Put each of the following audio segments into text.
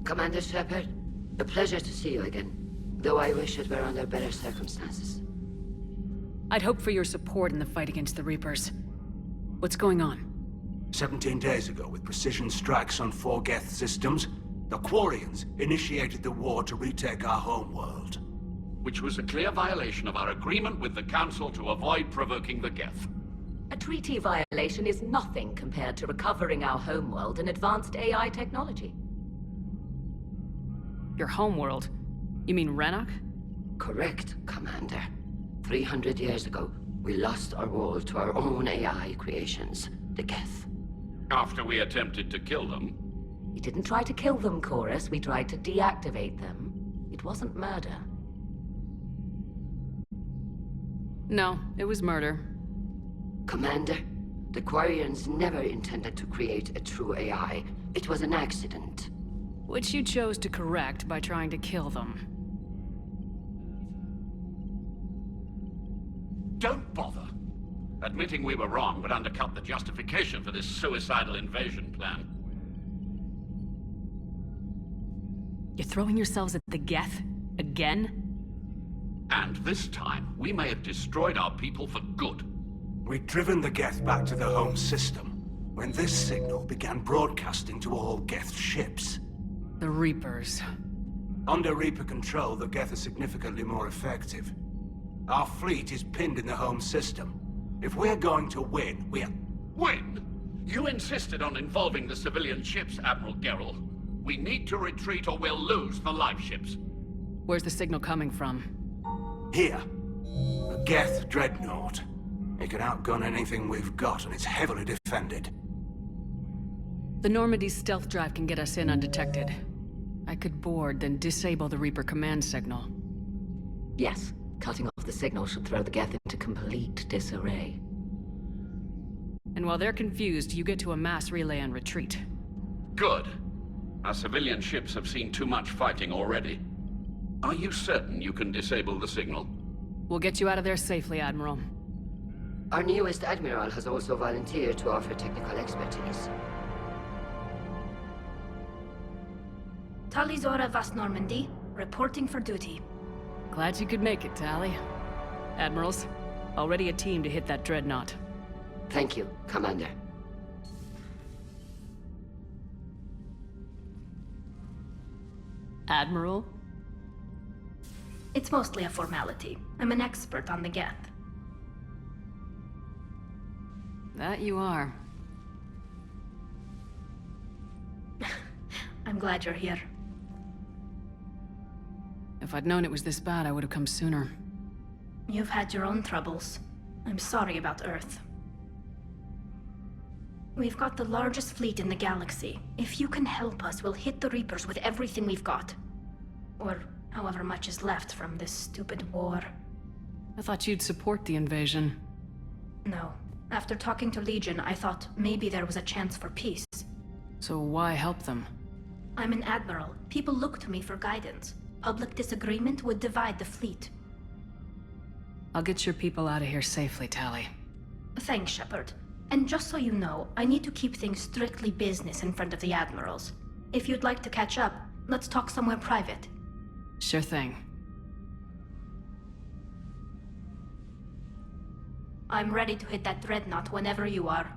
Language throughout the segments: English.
Commander Shepard, a pleasure to see you again, though I wish it were under better circumstances. I'd hoped for your support in the fight against the Reapers. What's going on? 17 days ago, with precision strikes on 4 Geth systems, the Quarians initiated the war to retake our homeworld. Which was a clear violation of our agreement with the Council to avoid provoking the Geth. A treaty violation is nothing compared to recovering our homeworld and advanced AI technology. Your homeworld? You mean Renok? Correct, Commander. 300 years ago, we lost our world to our own AI creations, the Geth. After we attempted to kill them. We didn't try to kill them, Chorus. We tried to deactivate them. It wasn't murder. No, it was murder. Commander, the Quarians never intended to create a true AI. It was an accident. Which you chose to correct by trying to kill them. Don't bother. Admitting we were wrong would undercut the justification for this suicidal invasion plan. You're throwing yourselves at the Geth? Again? And this time, we may have destroyed our people for good. We'd driven the Geth back to the home system, when this signal began broadcasting to all Geth ships. The Reapers. Under Reaper control, the Geth are significantly more effective. Our fleet is pinned in the home system. If we're going to win, Win? You insisted on involving the civilian ships, Admiral Gerrel. We need to retreat or we'll lose the live ships. Where's the signal coming from? Here. A Geth dreadnought. It can outgun anything we've got, and it's heavily defended. The Normandy's stealth drive can get us in undetected. I could board, then disable the Reaper command signal. Yes, cutting off the signal should throw the Geth into complete disarray. And while they're confused, you get to a mass relay and retreat. Good. Our civilian ships have seen too much fighting already. Are you certain you can disable the signal? We'll get you out of there safely, Admiral. Our newest Admiral has also volunteered to offer technical expertise. Talizora Vast Normandy, reporting for duty. Glad you could make it, Tally. Admirals, already a team to hit that dreadnought. Thank you, Commander. Admiral? It's mostly a formality. I'm an expert on the Geth. That you are. I'm glad you're here. If I'd known it was this bad, I would have come sooner. You've had your own troubles. I'm sorry about Earth. We've got the largest fleet in the galaxy. If you can help us, we'll hit the Reapers with everything we've got. Or however much is left from this stupid war. I thought you'd support the invasion. No. After talking to Legion, I thought maybe there was a chance for peace. So why help them? I'm an admiral. People look to me for guidance. Public disagreement would divide the fleet. I'll get your people out of here safely, Tally. Thanks, Shepard. And just so you know, I need to keep things strictly business in front of the admirals. If you'd like to catch up, let's talk somewhere private. Sure thing. I'm ready to hit that dreadnought whenever you are.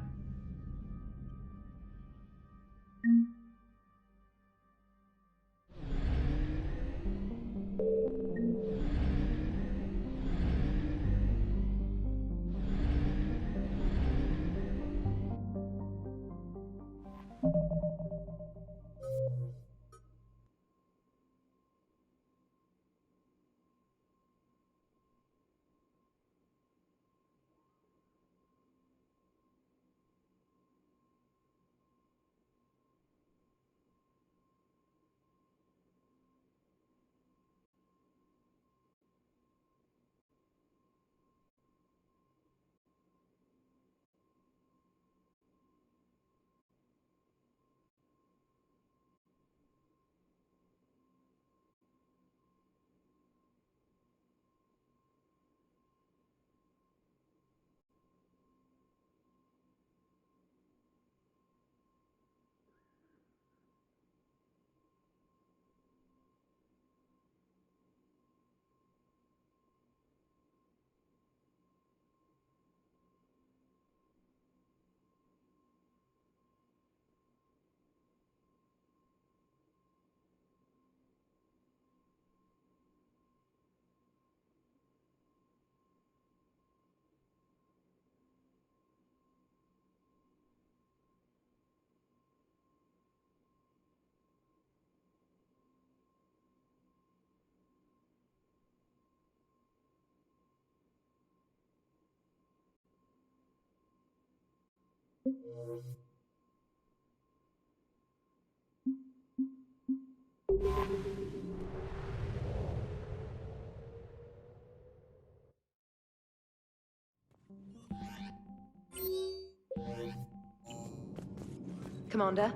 Commander?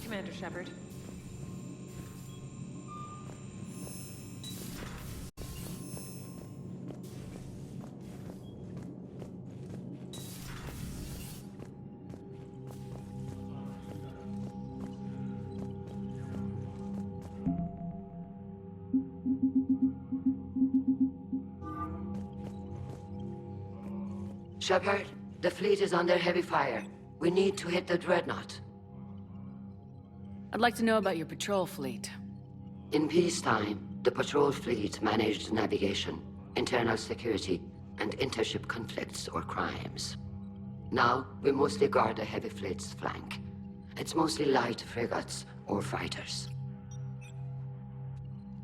Commander Shepard. Shepard, the fleet is under heavy fire. We need to hit the dreadnought. I'd like to know about your patrol fleet. In peacetime, the patrol fleet managed navigation, internal security, and intership conflicts or crimes. Now, we mostly guard the heavy fleet's flank. It's mostly light frigates or fighters.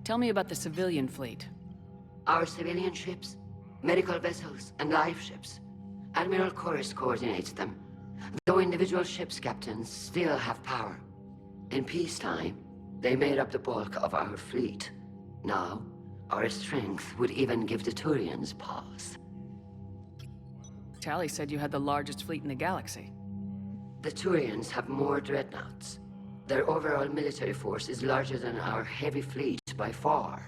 Tell me about the civilian fleet. Our civilian ships, medical vessels, and life ships. Admiral Chorus coordinates them, though individual ships' captains still have power. In peacetime, they made up the bulk of our fleet. Now, our strength would even give the Turians pause. Tally said you had the largest fleet in the galaxy. The Turians have more dreadnoughts. Their overall military force is larger than our heavy fleet by far.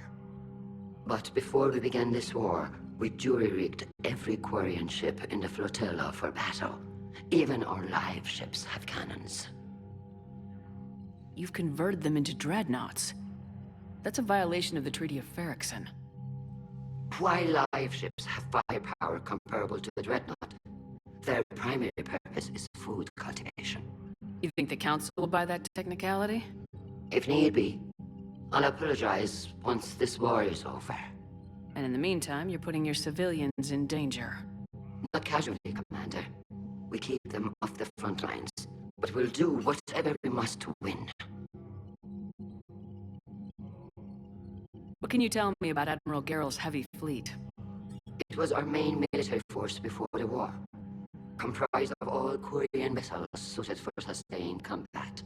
But before we began this war, we jury-rigged every Quarian ship in the flotilla for battle. Even our live ships have cannons. You've converted them into dreadnoughts. That's a violation of the Treaty of Ferrixon. While live ships have firepower comparable to the dreadnought, their primary purpose is food cultivation. You think the Council will buy that technicality? If need be, I'll apologize once this war is over. And in the meantime, you're putting your civilians in danger. Not casually, Commander. We keep them off the front lines, but we'll do whatever we must to win. What can you tell me about Admiral Gerrel's heavy fleet? It was our main military force before the war, comprised of all Quarian vessels suited for sustained combat.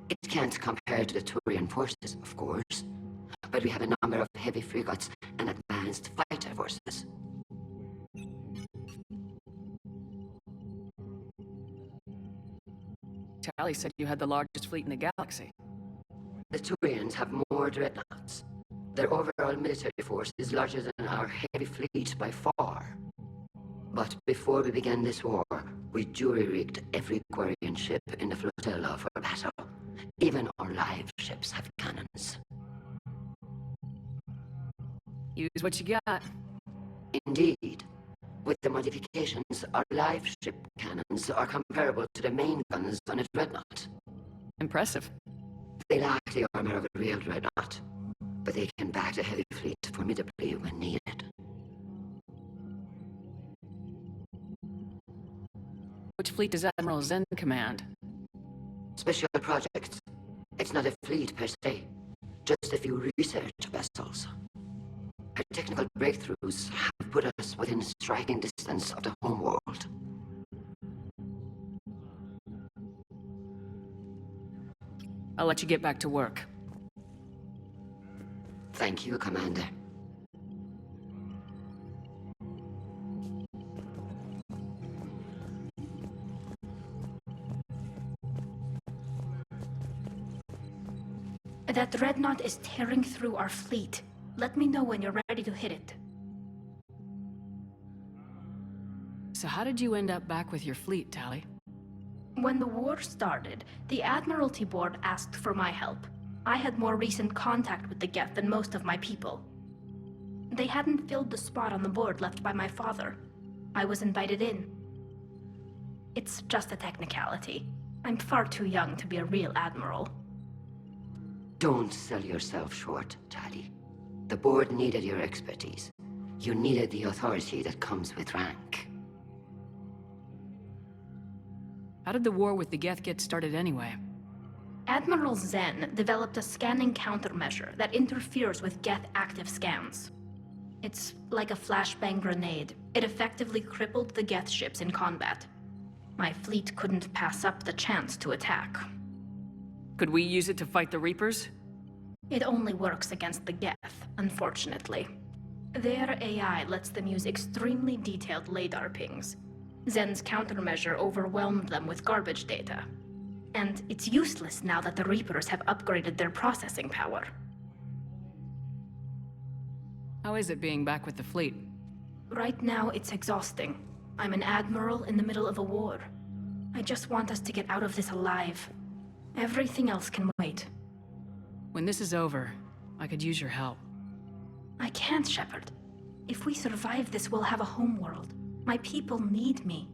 It can't compare to the Turian forces, of course, but we have a number of heavy frigates and advanced fighter forces. Tally said you had the largest fleet in the galaxy. The Turians have more dreadnoughts. Their overall military force is larger than our heavy fleet by far. But before we began this war, we jury-rigged every Quarian ship in the flotilla for battle. Even our live ships have cannons. Use what you got. Indeed. With the modifications, our live ship cannons are comparable to the main guns on a dreadnought. Impressive. They lack the armor of a real dreadnought, but they can back the heavy fleet formidably when needed. Which fleet does Admiral Zen command? Special projects. It's not a fleet per se, just a few research vessels. Her technical breakthroughs have put us within striking distance of the homeworld. I'll let you get back to work. Thank you, Commander. That dreadnought is tearing through our fleet. Let me know when you're ready to hit it. So how did you end up back with your fleet, Tali? When the war started, the Admiralty Board asked for my help. I had more recent contact with the Geth than most of my people. They hadn't filled the spot on the board left by my father. I was invited in. It's just a technicality. I'm far too young to be a real admiral. Don't sell yourself short, Tali. The board needed your expertise. You needed the authority that comes with rank. How did the war with the Geth get started anyway? Admiral Zen developed a scanning countermeasure that interferes with Geth active scans. It's like a flashbang grenade. It effectively crippled the Geth ships in combat. My fleet couldn't pass up the chance to attack. Could we use it to fight the Reapers? It only works against the Geth, unfortunately. Their AI lets them use extremely detailed LADAR pings. Zen's countermeasure overwhelmed them with garbage data. And it's useless now that the Reapers have upgraded their processing power. How is it being back with the fleet? Right now, it's exhausting. I'm an admiral in the middle of a war. I just want us to get out of this alive. Everything else can wait. When this is over, I could use your help. I can't, Shepard. If we survive this, we'll have a homeworld. My people need me.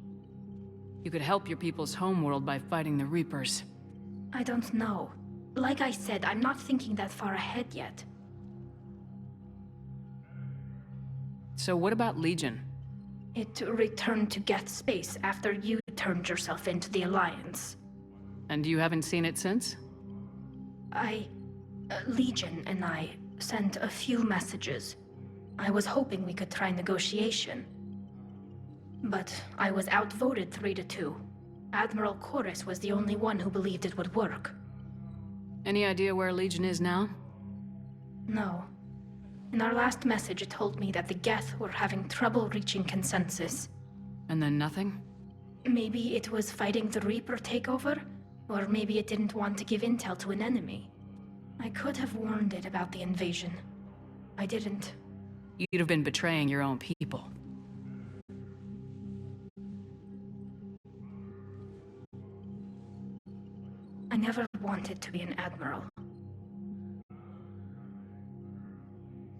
You could help your people's homeworld by fighting the Reapers. I don't know. Like I said, I'm not thinking that far ahead yet. So what about Legion? It returned to Geth space after you turned yourself into the Alliance. And you haven't seen it since? Legion and I sent a few messages. I was hoping we could try negotiation. But I was outvoted 3-2. Admiral Chorus was the only one who believed it would work. Any idea where Legion is now? No. In our last message, it told me that the Geth were having trouble reaching consensus. And then nothing? Maybe it was fighting the Reaper takeover, or maybe it didn't want to give intel to an enemy. I could have warned it about the invasion. I didn't. You'd have been betraying your own people. I never wanted to be an admiral.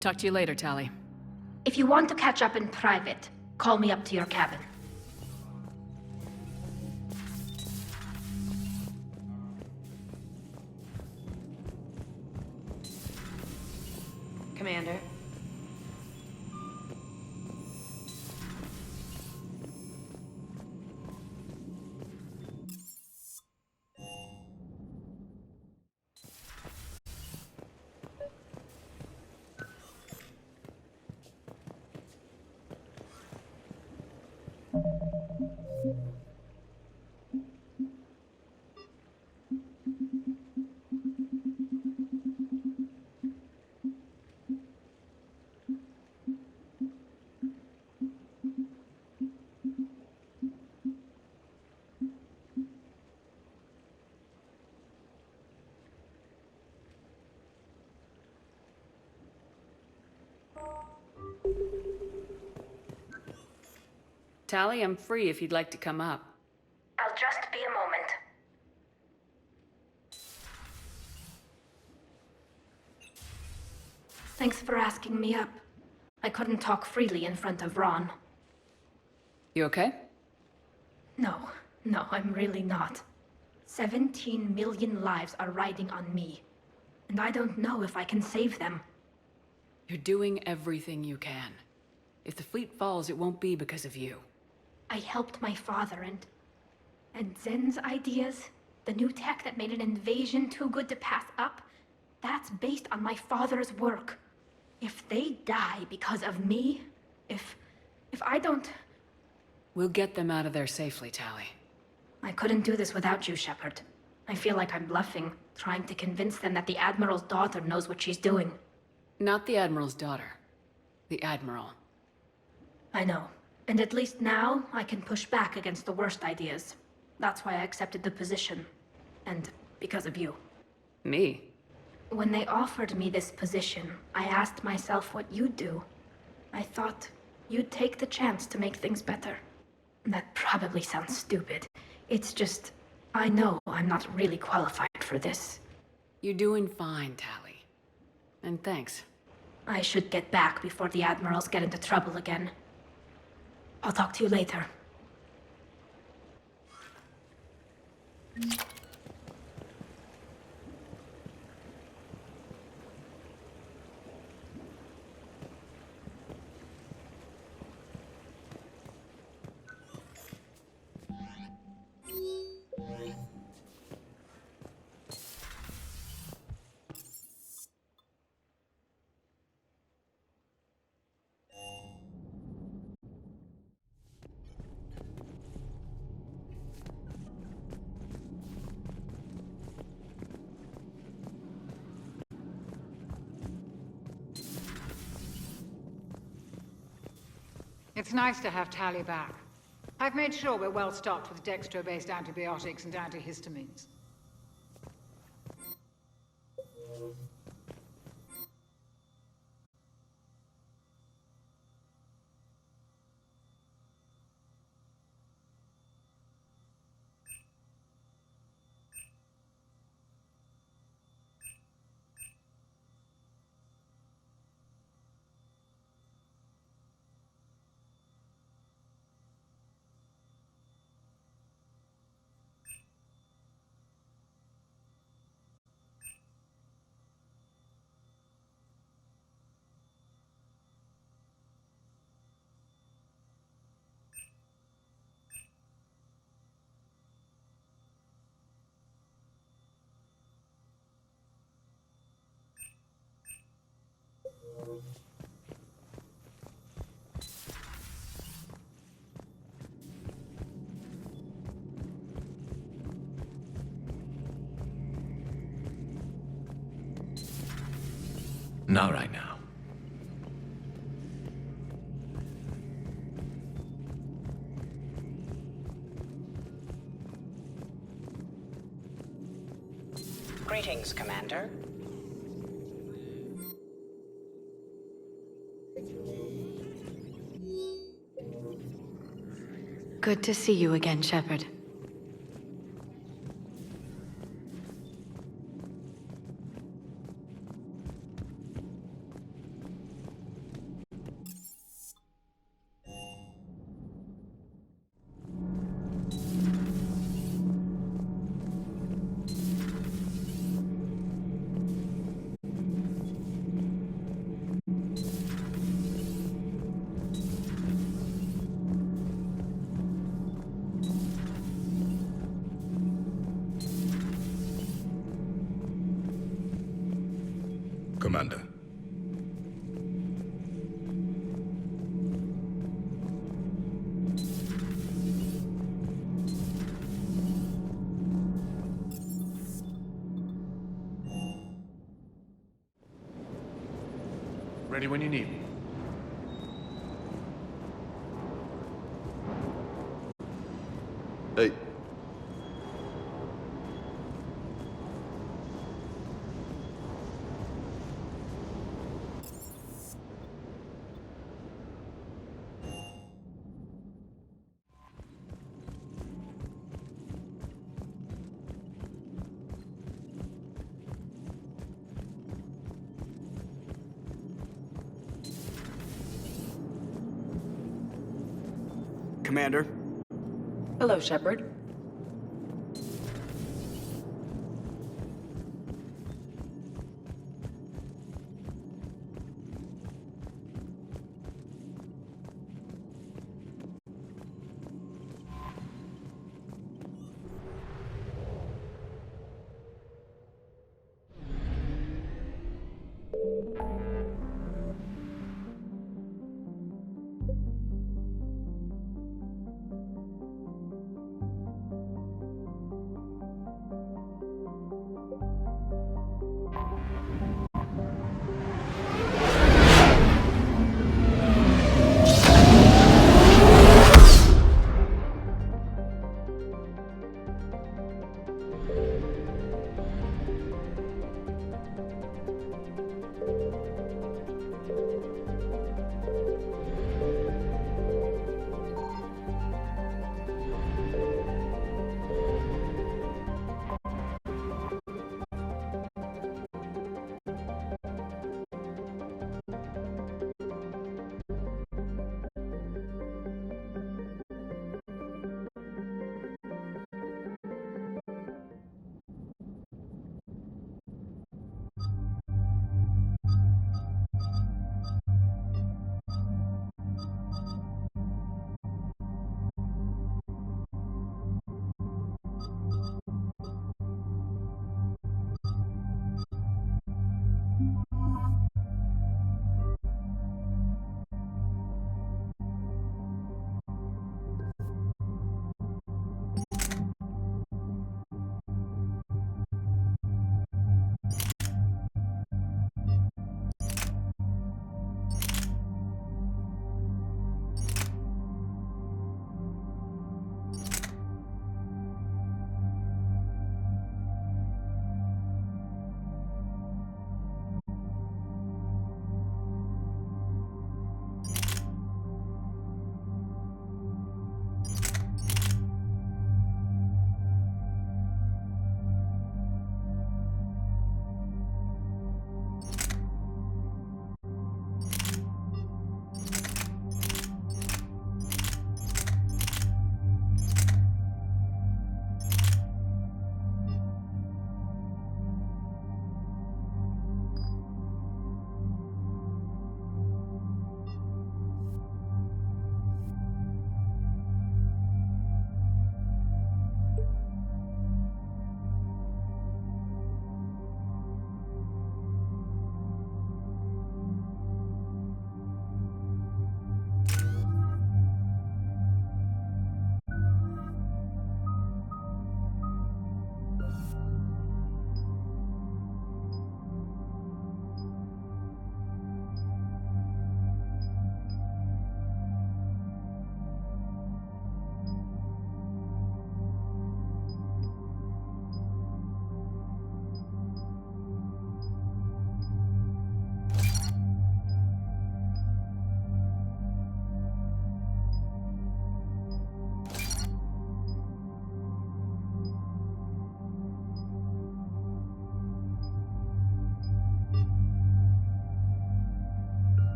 Talk to you later, Tali. If you want to catch up in private, call me up to your cabin. Commander. Tally, I'm free if you'd like to come up. I'll just be a moment. Thanks for asking me up. I couldn't talk freely in front of Ron. You okay? No, I'm really not. 17 million lives are riding on me. And I don't know if I can save them. You're doing everything you can. If the fleet falls, it won't be because of you. I helped my father and Zen's ideas, the new tech that made an invasion too good to pass up, that's based on my father's work. If they die because of me, if I don't... We'll get them out of there safely, Tally. I couldn't do this without you, Shepard. I feel like I'm bluffing, trying to convince them that the Admiral's daughter knows what she's doing. Not the Admiral's daughter. The Admiral. I know. And at least now, I can push back against the worst ideas. That's why I accepted the position. And because of you. Me? When they offered me this position, I asked myself what you'd do. I thought you'd take the chance to make things better. That probably sounds stupid. It's just, I know I'm not really qualified for this. You're doing fine, Tally. And thanks. I should get back before the Admirals get into trouble again. I'll talk to you later. It's nice to have Tally back. I've made sure we're well stocked with dextro-based antibiotics and antihistamines. Not right now. Greetings, Commander. Good to see you again, Shepard. Commander. Ready when you need me. Hey. Commander. Hello, Shepard.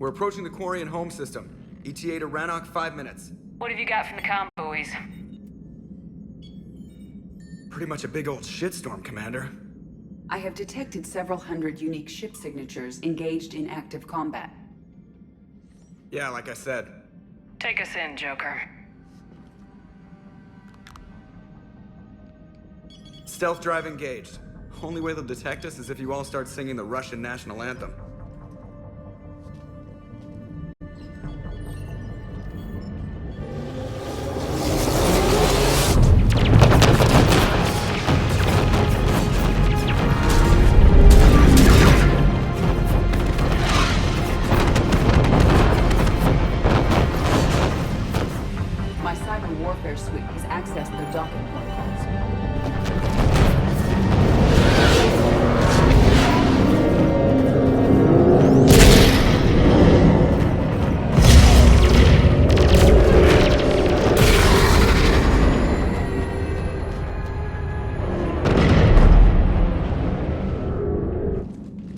We're approaching the Quarian home system. ETA to Rannoch, 5 minutes. What have you got from the comm buoys? Pretty much a big old shitstorm, Commander. I have detected several hundred unique ship signatures engaged in active combat. Yeah, like I said. Take us in, Joker. Stealth drive engaged. Only way they'll detect us is if you all start singing the Russian national anthem. My cyber warfare suite has accessed their docking protocols.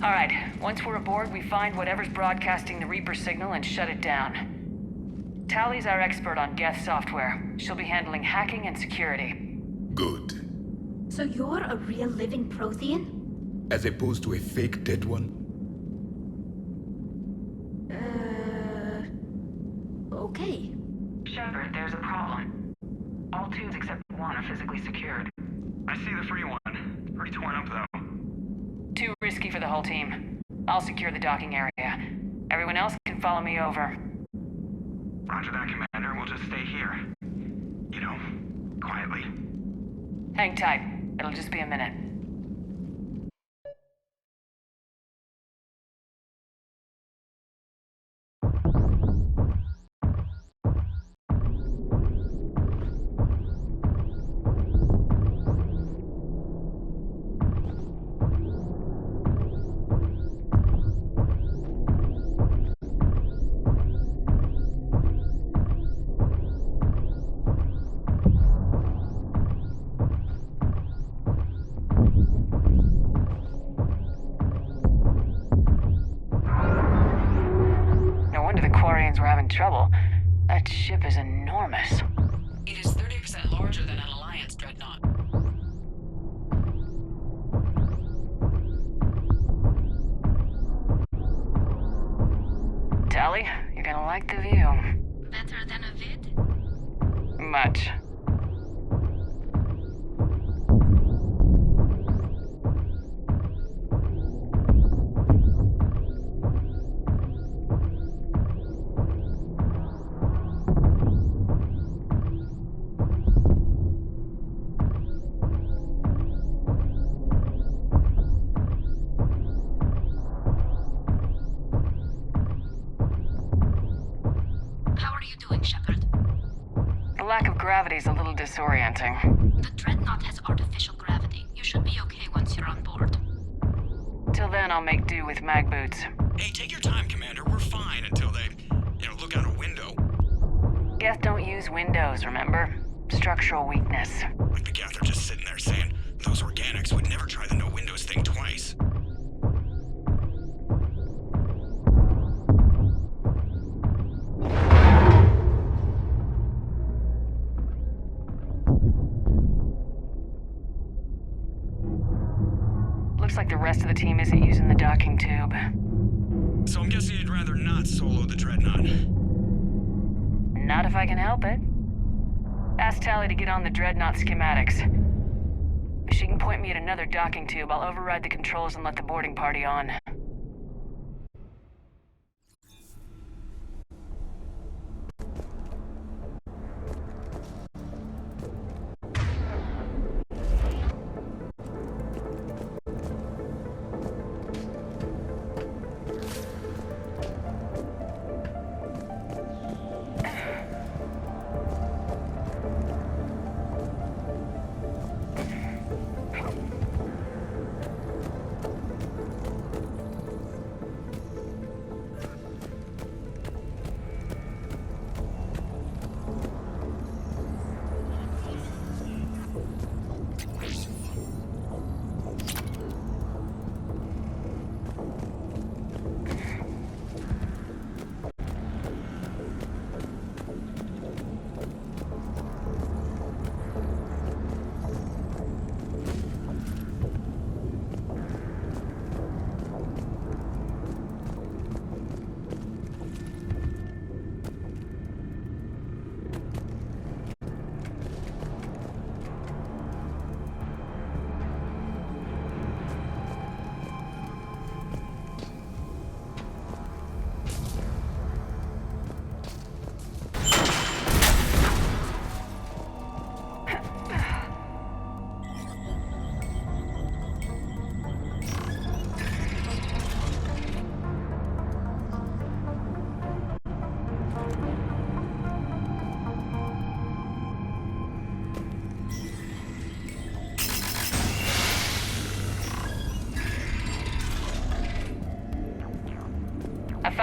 All right, once we're aboard, we find whatever's broadcasting the Reaper signal and shut it down. Tally's our expert on Geth software. She'll be handling hacking and security. Good. So you're a real living Prothean? As opposed to a fake dead one? Okay. Shepard, there's a problem. All tubes except one are physically secured. I see the free one. It's pretty torn up, though. Too risky for the whole team. I'll secure the docking area. Everyone else can follow me over. Roger that, Commander. We'll just stay here. You know, quietly. Hang tight. It'll just be a minute. We're having trouble. That ship is enormous. It is 30% larger than an Alliance dreadnought. Tally, you're gonna like the view. Better than a vid? Much. The lack of gravity is a little disorienting. The dreadnought has artificial gravity. You should be okay once you're on board. Till then, I'll make do with mag boots. Hey, take your time, Commander. We're fine until they, look out a window. Geth don't use windows, remember? Structural weakness. Like the Geth are just sitting there saying, those organics would never try the no windows thing twice. Looks like the rest of the team isn't using the docking tube. So I'm guessing you'd rather not solo the dreadnought. Not if I can help it. Ask Tally to get on the dreadnought schematics. If she can point me at another docking tube, I'll override the controls and let the boarding party on.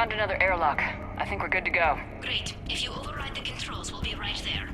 Found another airlock. I think we're good to go. Great. If you override the controls, we'll be right there.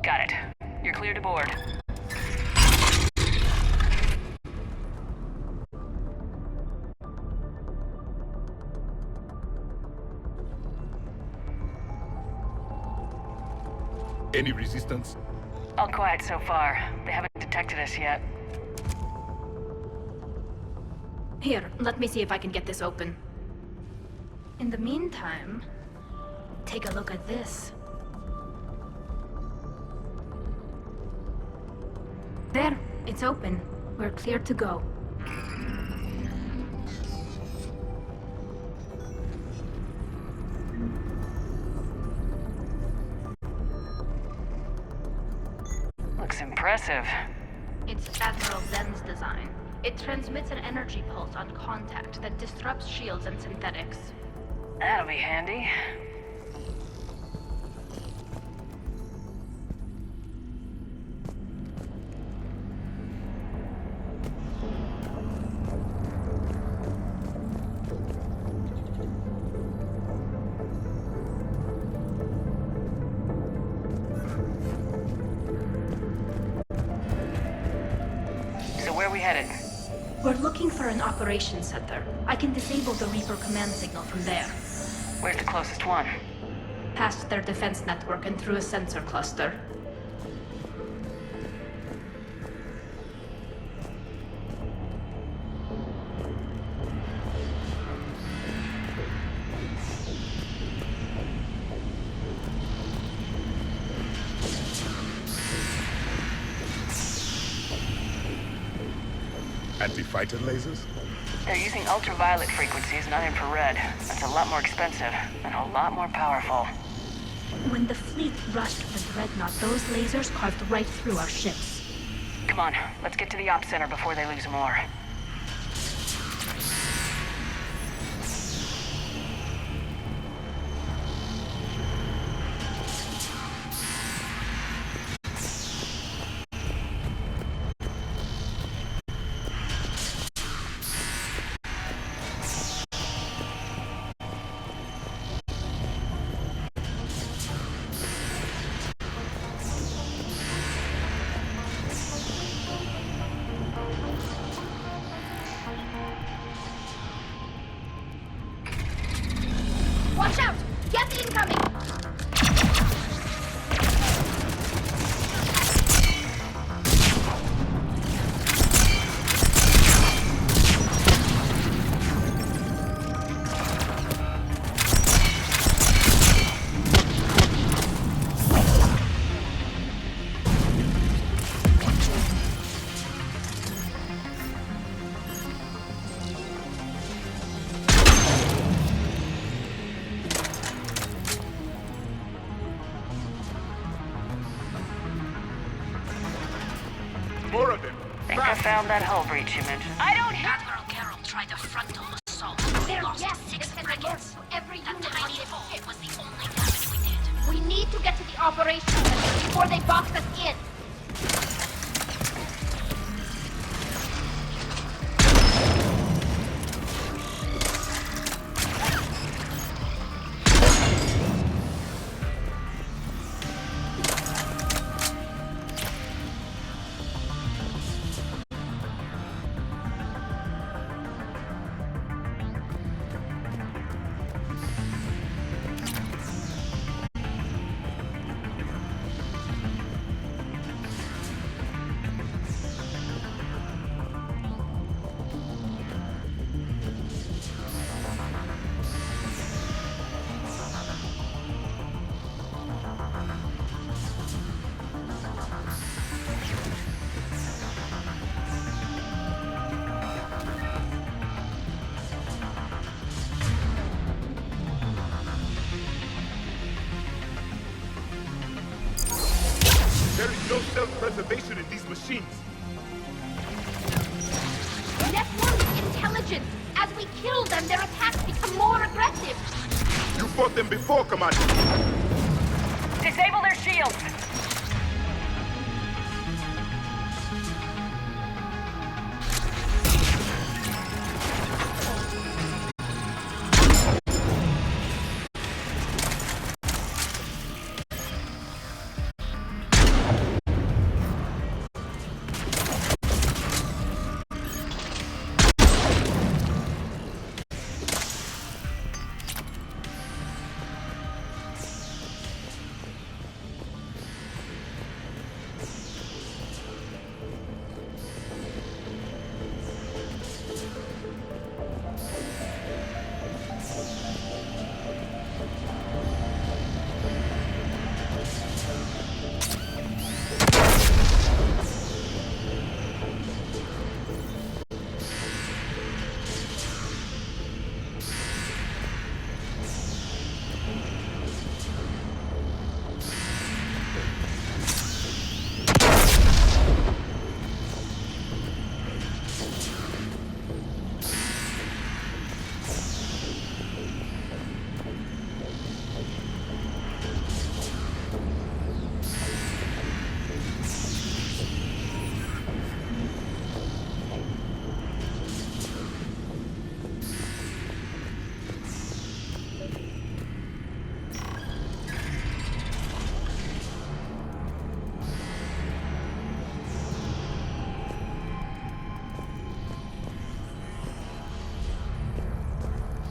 Got it. You're clear to board. Any resistance? All quiet so far. They haven't detected us yet. Here, let me see if I can get this open. In the meantime, take a look at this. There, it's open. We're clear to go. Looks impressive. It's Admiral Zen's design. It transmits an energy pulse on contact that disrupts shields and synthetics. That'll be handy. Where are we headed? We're looking for an operations center. I can disable the Reaper command signal from there. Where's the closest one? Past their defense network and through a sensor cluster. Anti-fighter lasers? They're using ultraviolet frequencies, not infrared. That's a lot more expensive and a lot more powerful. When the fleet rushed the Dreadnought, those lasers carved right through our ships. Come on, let's get to the op center before they lose more. Watch out! Get the incoming! More of them. Think I found that hull breach you mentioned. I don't have... Admiral Carroll tried a frontal assault. We lost 6 frigates. That tiny hole was the only damage we did. We need to get to the operations center before they box us in. capturing these machines. Network intelligence! As we kill them, their attacks become more aggressive! You fought them before, Commander. Disable their shields!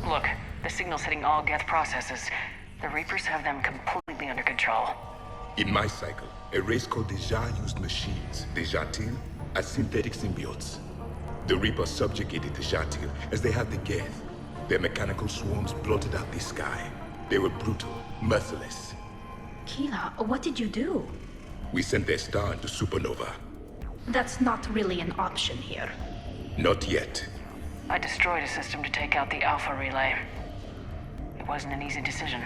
Look, the signal's hitting all Geth processes. The Reapers have them completely under control. In my cycle, a race called Deja used machines, Deja-til, as synthetic symbiotes. The Reapers subjugated Deja-til as they had the Geth. Their mechanical swarms blotted out the sky. They were brutal, merciless. Keela, what did you do? We sent their star into supernova. That's not really an option here. Not yet. I destroyed a system to take out the Alpha relay. It wasn't an easy decision.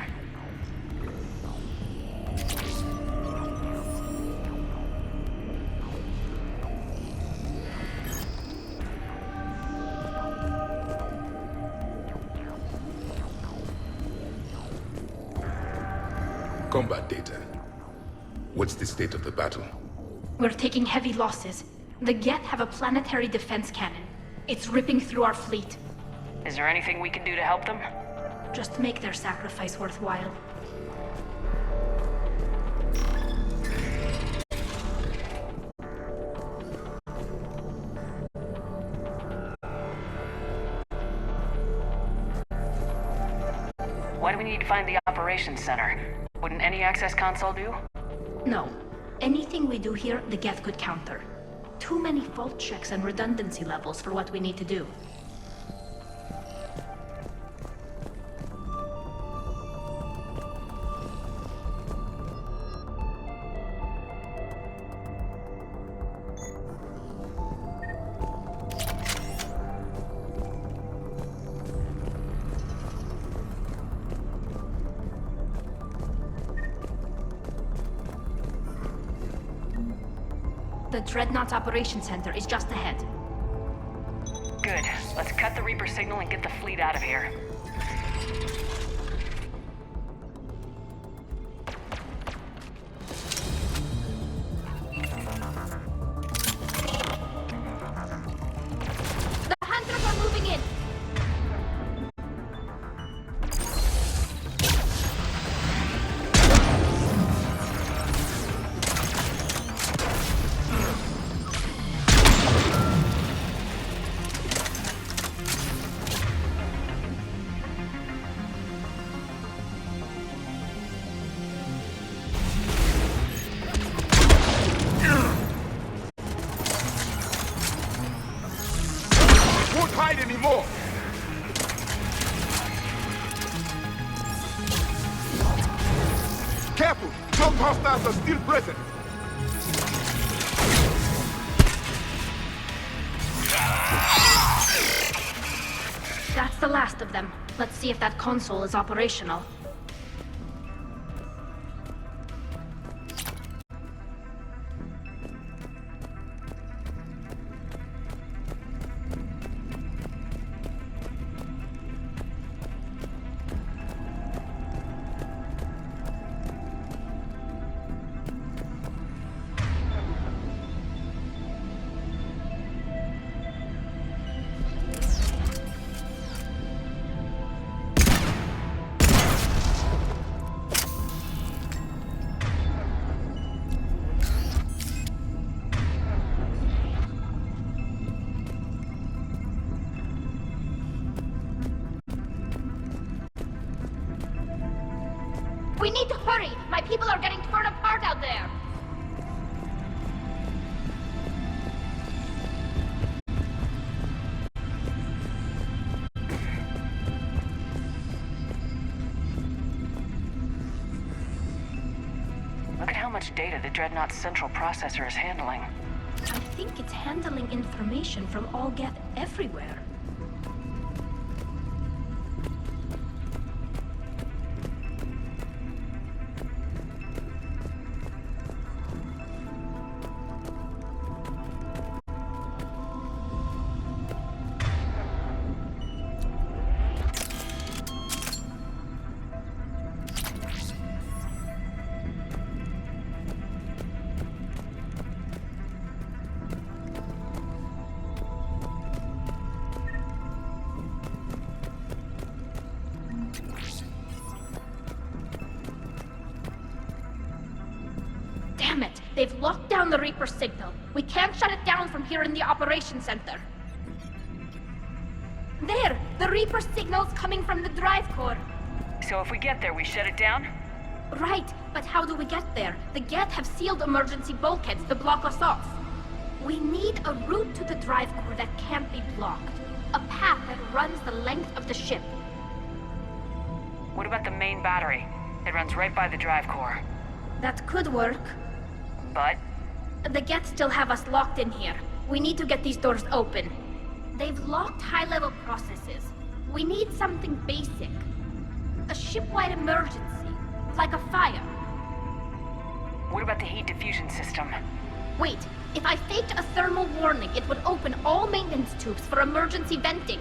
Combat data. What's the state of the battle? We're taking heavy losses. The Geth have a planetary defense cannon. It's ripping through our fleet. Is there anything we can do to help them? Just make their sacrifice worthwhile. Why do we need to find the operations center? Wouldn't any access console do? No. Anything we do here, the Geth could counter. Too many fault checks and redundancy levels for what we need to do. The Dreadnought Operations Center is just ahead. Good. Let's cut the Reaper signal and get the fleet out of here. The Hunters are moving in! Anymore. Careful! Some hostiles are still present. That's the last of them. Let's see if that console is operational. My people are getting torn apart out there! Look at how much data the Dreadnought's central processor is handling. I think it's handling information from all Geth everywhere. Damn it! They've locked down the Reaper signal. We can't shut it down from here in the operations center. There! The Reaper signal's coming from the drive core. So if we get there, we shut it down? Right, but how do we get there? The Geth have sealed emergency bulkheads to block us off. We need a route to the drive core that can't be blocked. A path that runs the length of the ship. What about the main battery? It runs right by the drive core. That could work. But? The Geth still have us locked in here. We need to get these doors open. They've locked high-level processes. We need something basic. A ship-wide emergency, like a fire. What about the heat diffusion system? Wait, if I faked a thermal warning, it would open all maintenance tubes for emergency venting.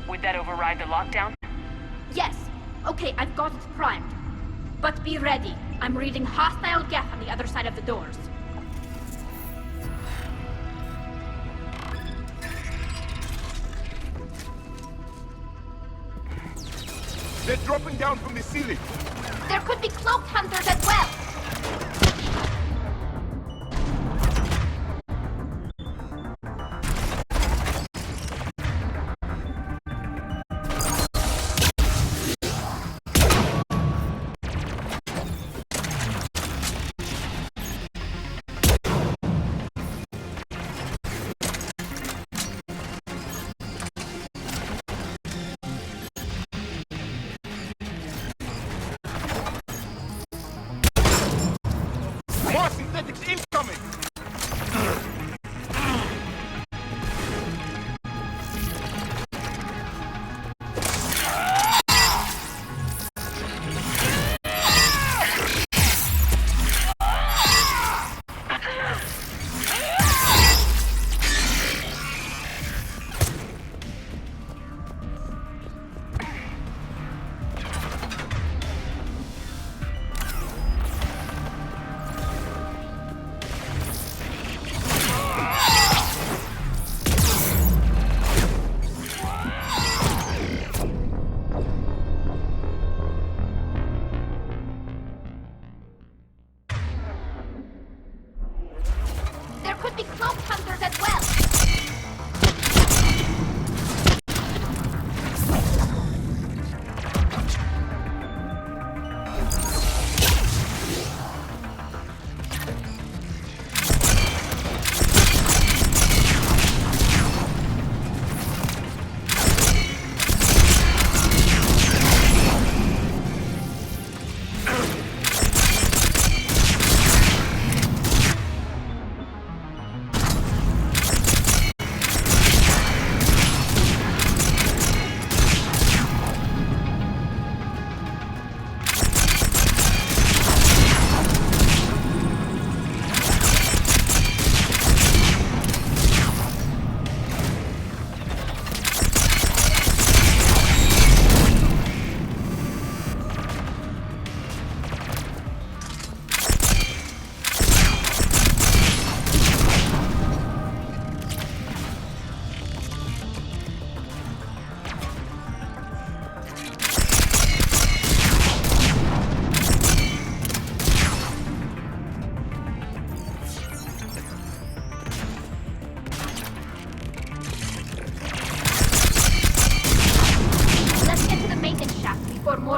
Would that override the lockdown? Yes. Okay, I've got it primed. But be ready. I'm reading hostile Geth on the other side of the doors. They're dropping down from the ceiling. There could be cloaked hunters as well.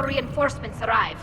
Reinforcements arrive.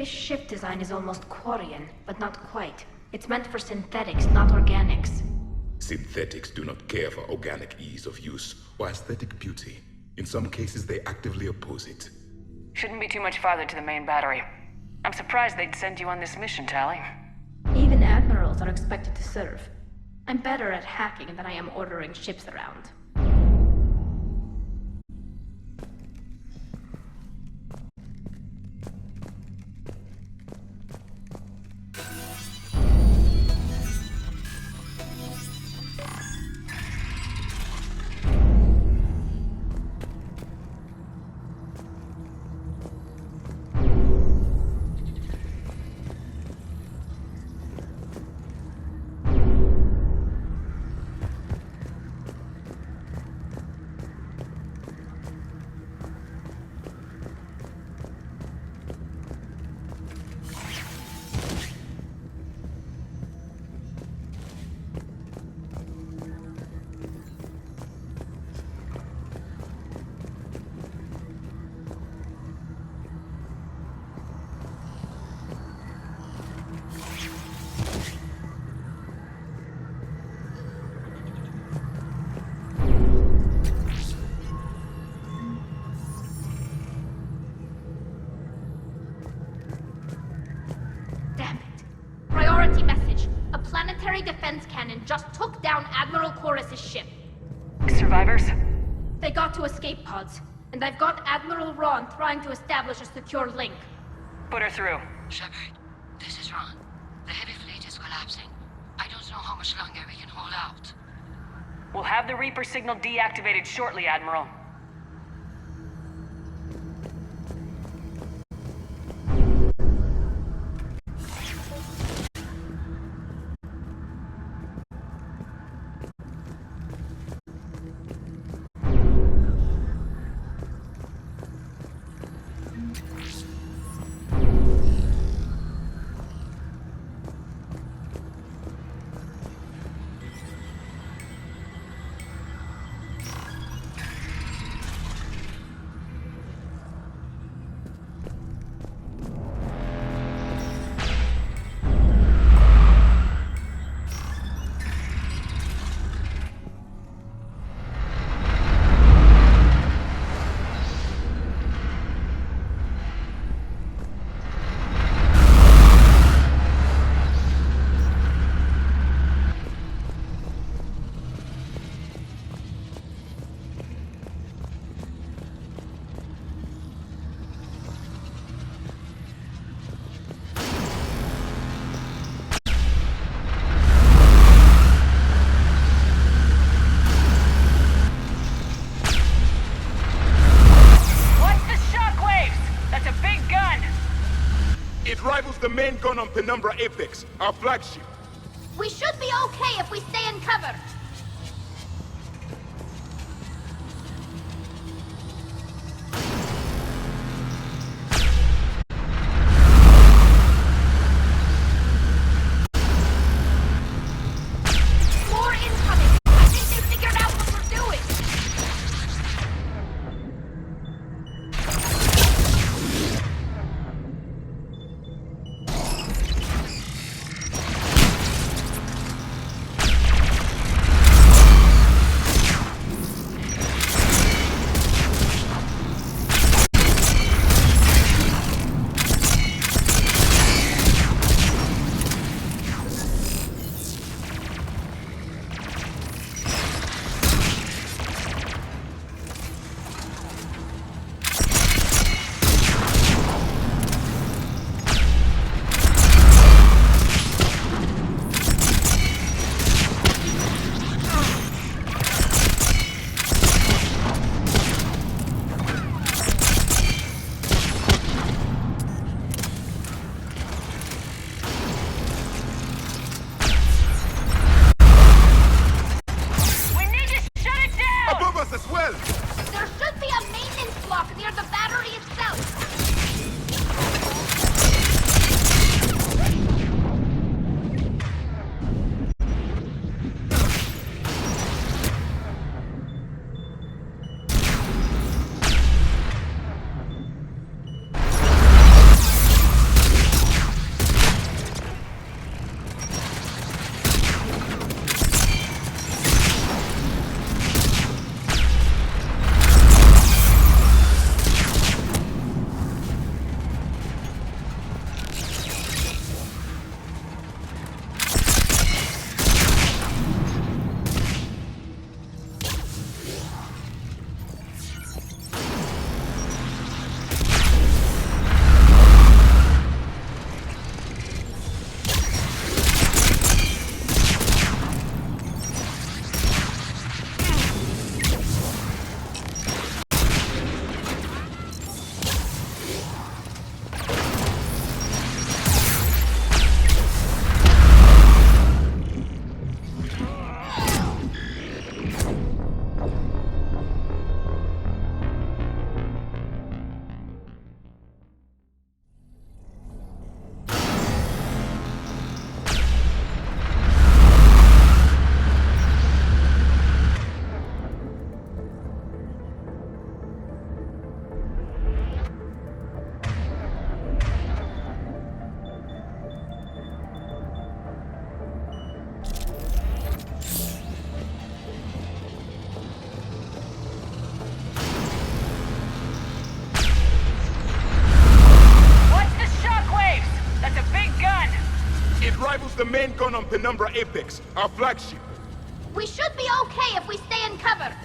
This ship design is almost Quarian, but not quite. It's meant for synthetics, not organics. Synthetics do not care for organic ease of use or aesthetic beauty. In some cases, they actively oppose it. Shouldn't be too much farther to the main battery. I'm surprised they'd send you on this mission, Tally. Even admirals are expected to serve. I'm better at hacking than I am ordering ships around. Defense cannon just took down Admiral Chorus's ship. Survivors? They got to escape pods, and I've got Admiral Ron trying to establish a secure link. Put her through. Shepard, this is Ron. The heavy fleet is collapsing. I don't know how much longer we can hold out. We'll have the Reaper signal deactivated shortly, Admiral. The main gun on Penumbra Apex, our flagship. We should be okay if we stay in cover. More incoming! I think they figured out what we're doing! main gun on Penumbra Apex, our flagship. We should be okay if we stay in cover.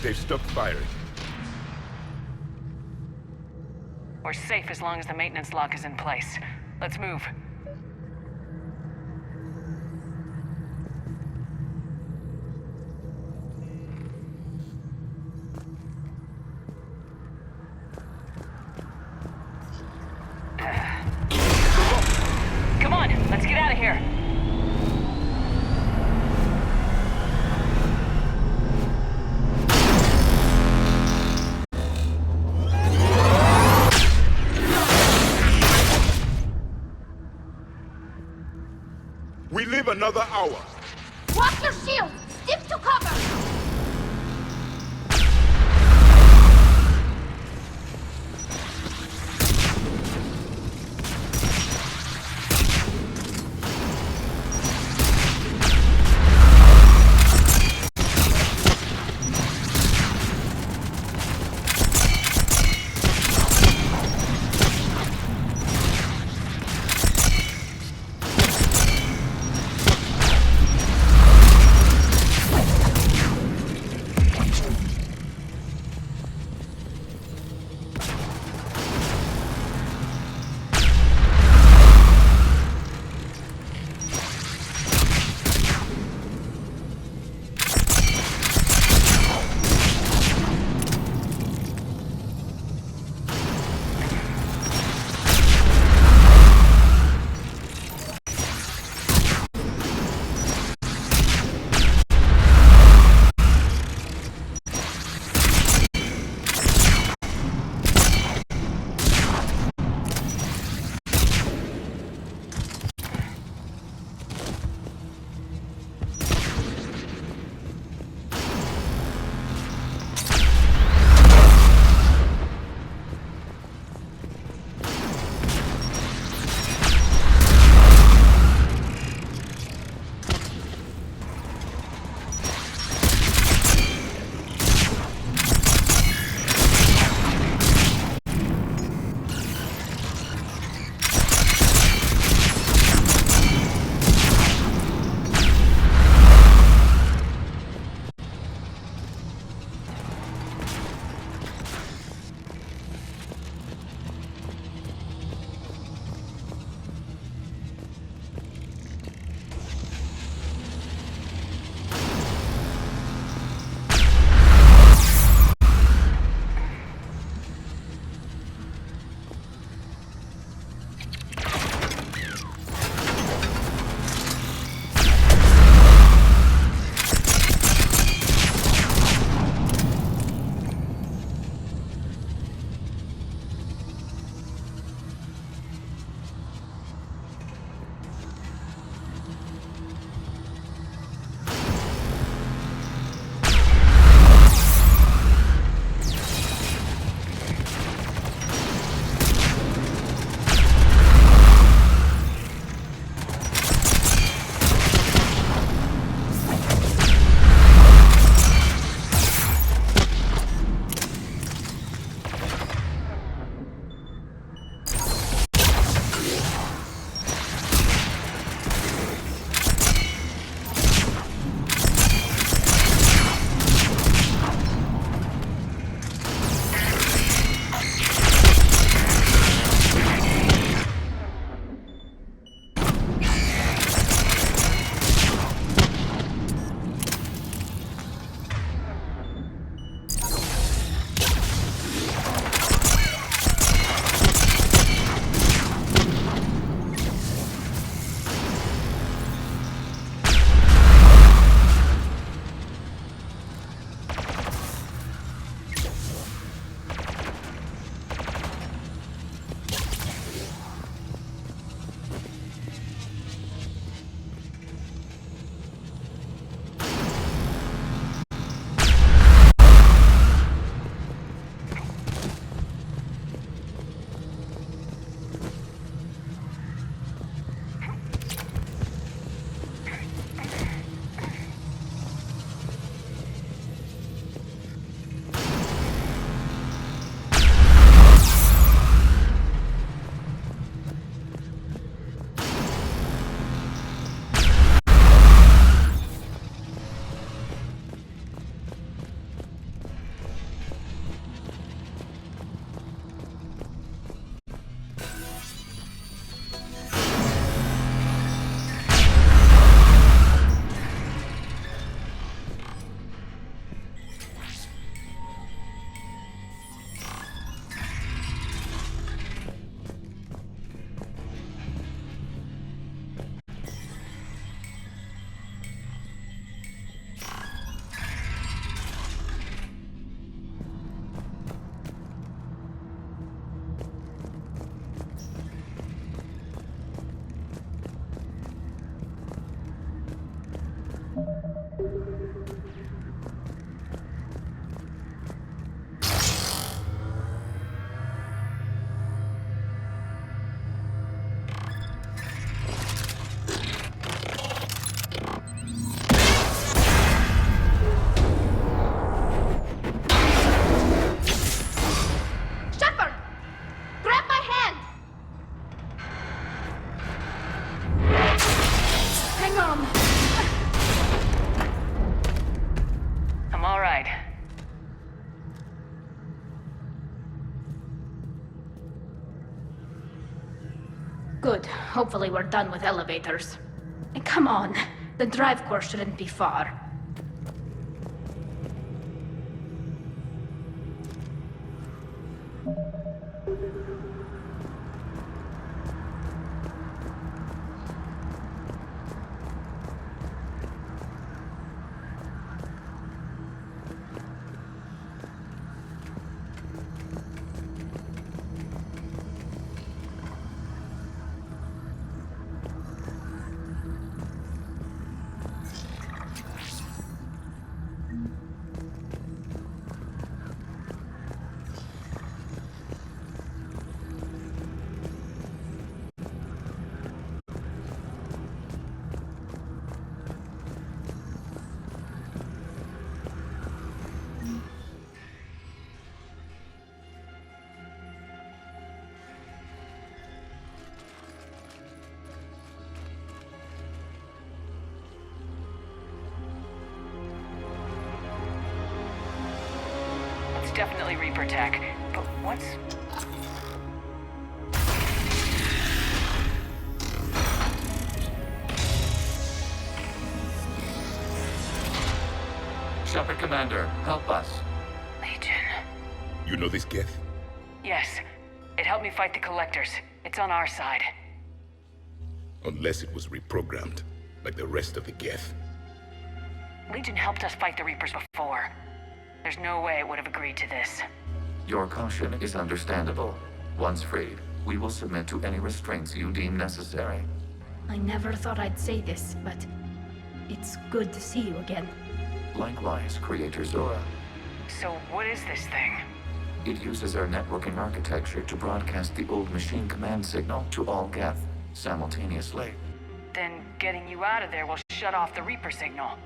They've stopped firing. We're safe as long as the maintenance lock is in place. Let's move. Come on, let's get out of here. We live another hour. Watch your shield! Stick to cover! Good. Hopefully we're done with elevators. And come on, the drive core shouldn't be far. It's definitely Reaper tech, but what's... Shepard Commander, help us. Legion. You know this Geth? Yes. It helped me fight the Collectors. It's on our side. Unless it was reprogrammed, like the rest of the Geth. Legion helped us fight the Reapers before. There's no way it would have agreed to this. Your caution is understandable. Once freed, we will submit to any restraints you deem necessary. I never thought I'd say this, but it's good to see you again. Likewise, Creator Zora. So what is this thing? It uses our networking architecture to broadcast the old machine command signal to all Geth simultaneously. Then getting you out of there will shut off the Reaper signal.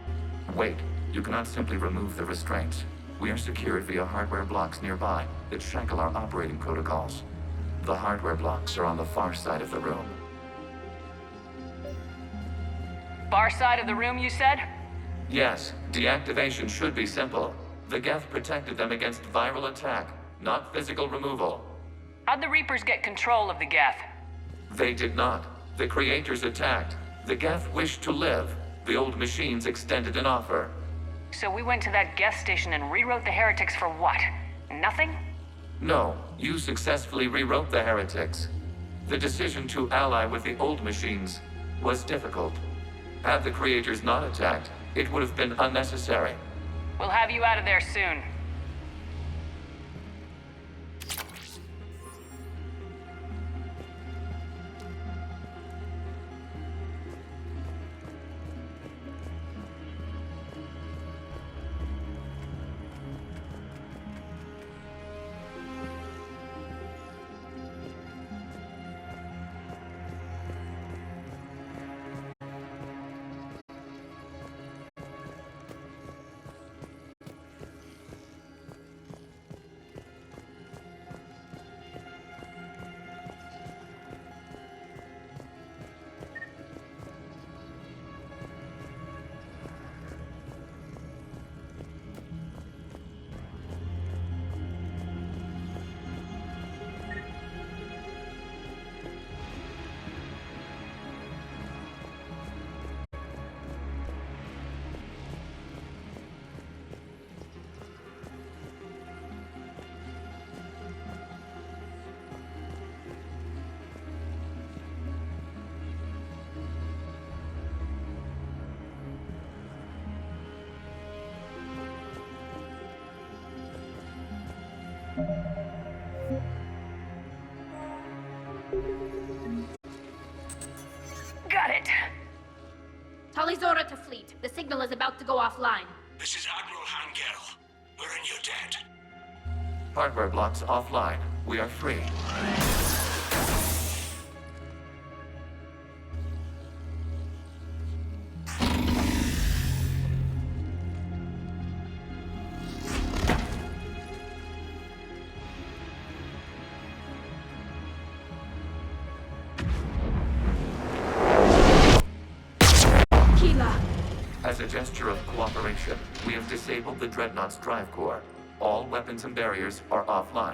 Wait, you cannot simply remove the restraints. We are secured via hardware blocks nearby that shackle our operating protocols. The hardware blocks are on the far side of the room. Far side of the room, you said? Yes, deactivation should be simple. The Geth protected them against viral attack, not physical removal. How'd the Reapers get control of the Geth? They did not. The Creators attacked. The Geth wished to live. The old machines extended an offer. So we went to that Geth station and rewrote the heretics for what? Nothing? No, you successfully rewrote the heretics. The decision to ally with the old machines was difficult. Had the Creators not attacked, it would have been unnecessary. We'll have you out of there soon. Got it. Tali Zora to fleet. The signal is about to go offline. This is Admiral Hangel. We're in your debt. Hardware blocks offline. We are free. As a gesture of cooperation, we have disabled the Dreadnought's drive core. All weapons and barriers are offline.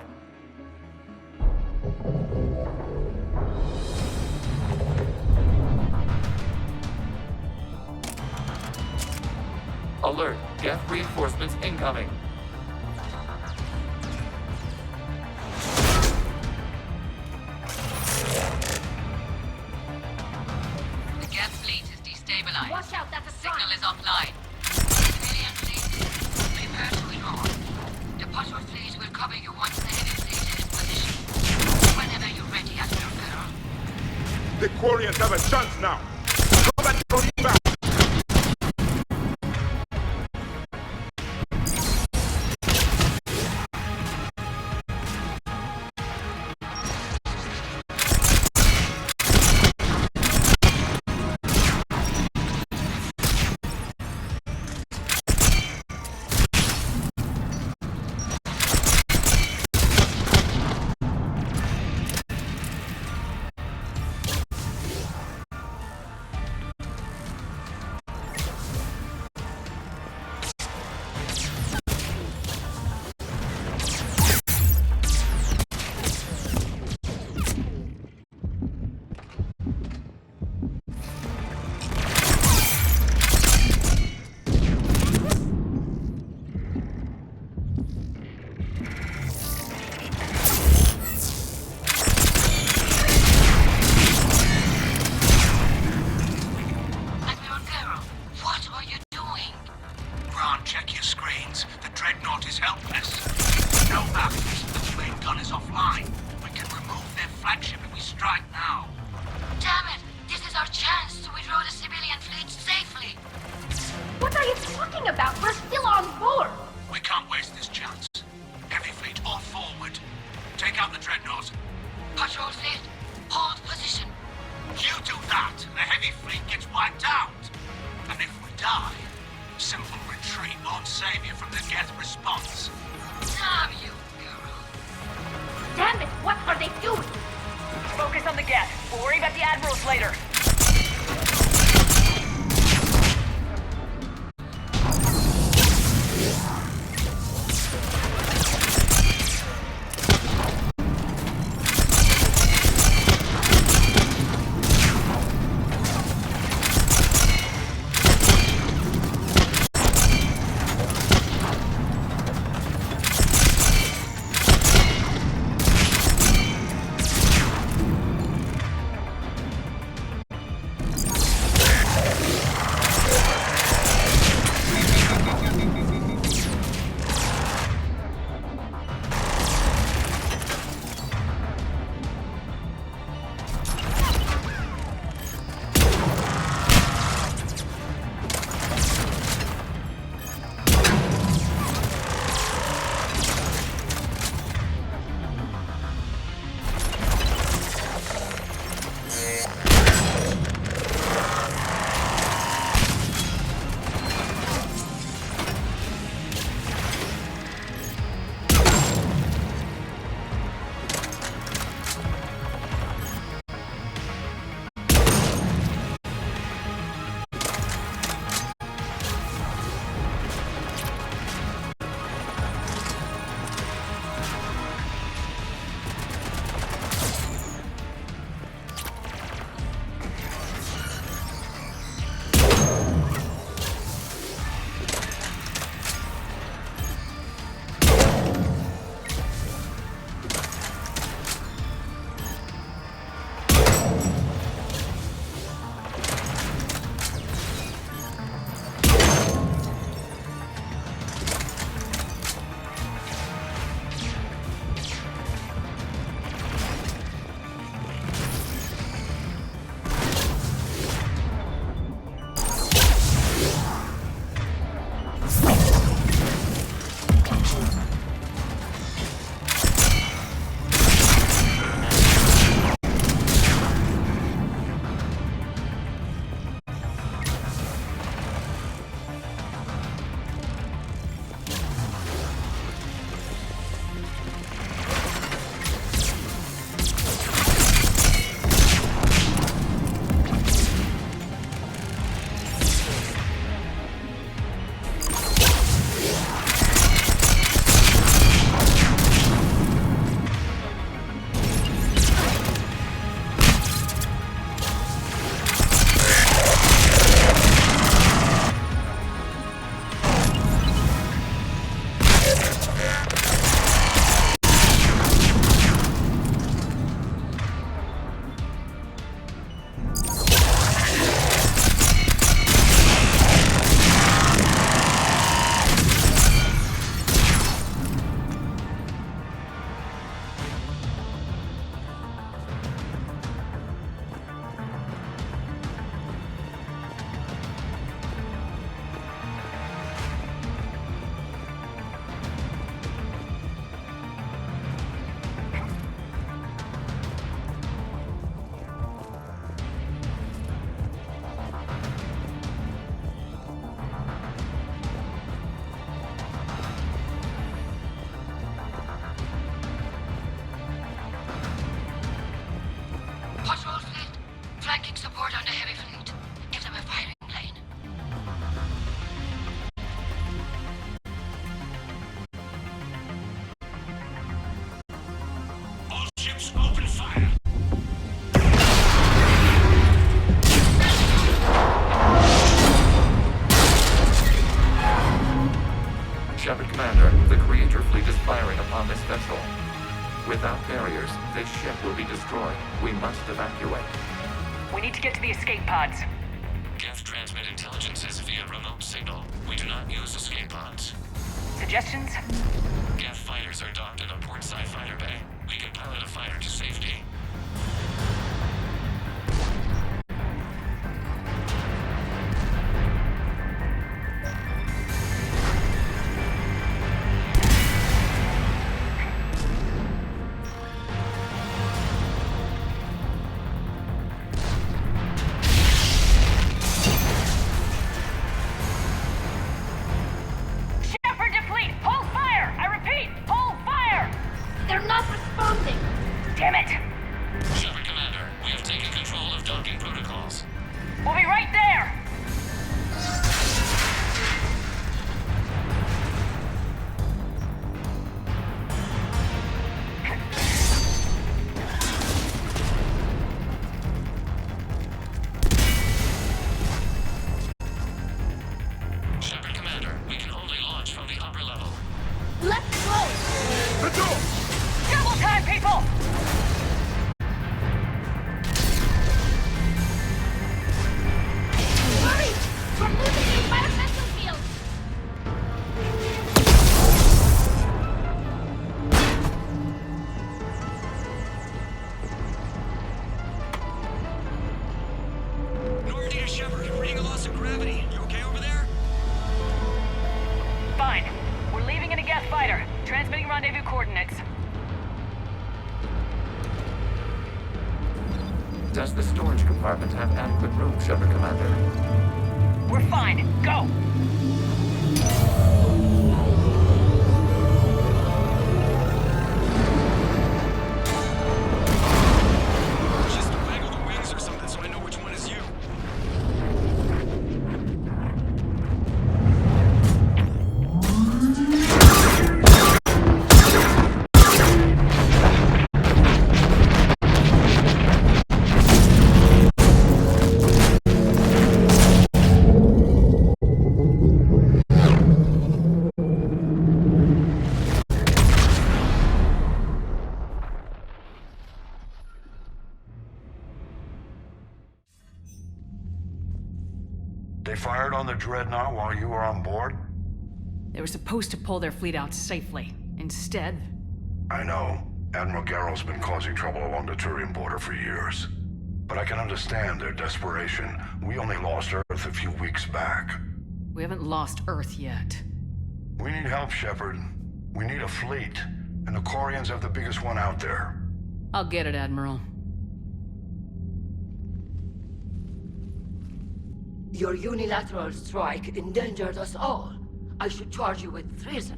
Alert, Geth reinforcements incoming. The Geth fleet is destabilized. Watch out, that's a Signal is offline. Civilian fleet, prepare to withdraw. The patrol fleet will cover you once the heavy fleet is in position. Whenever you're ready, Admiral Girl. The Quarians have a chance now. Combat coming back. Check your screens. The Dreadnought is helpless. No actors. The main gun is offline. We can remove their flagship if we strike now. Damn it! This is our chance to withdraw the civilian fleet safely. What are you talking about? We're still on board! We can't waste this chance. Heavy fleet all forward. Take out the Dreadnought. Patrol fleet, hold position. You do that, and the heavy fleet gets wiped out. And if we die, simple retreat won't save you from the Geth response. Damn you, girl. Damn it, what are they doing? Focus on the Geth. We'll worry about the admirals later. on this vessel. Without barriers, this ship will be destroyed. We must evacuate. We need to get to the escape pods. Geth transmit intelligences via remote signal. We do not use escape pods. Suggestions? Geth fighters are docked in a portside fighter bay. We can pilot a fighter to safety. Damn it! Shepard Commander, we have taken control of docking protocols. We'll be right there! Shepard Commander, we can only launch from the upper level. Let's go! Let's go! Double time, people! Hurry! We're losing the environmental field! Normandy to Shepard, reading a loss of gravity. You okay over there? Fine. We're leaving in a Geth fighter. Transmitting rendezvous coordinates. Does the storage compartment have adequate room, Shepard Commander? We're fine. Go! Just waggle the wings or something so I know which one is you. They fired on the Dreadnought while you were on board? They were supposed to pull their fleet out safely. Instead... I know. Admiral Garrow's been causing trouble along the Turian border for years. But I can understand their desperation. We only lost Earth a few weeks back. We haven't lost Earth yet. We need help, Shepard. We need a fleet. And the Quarians have the biggest one out there. I'll get it, Admiral. Your unilateral strike endangered us all. I should charge you with treason.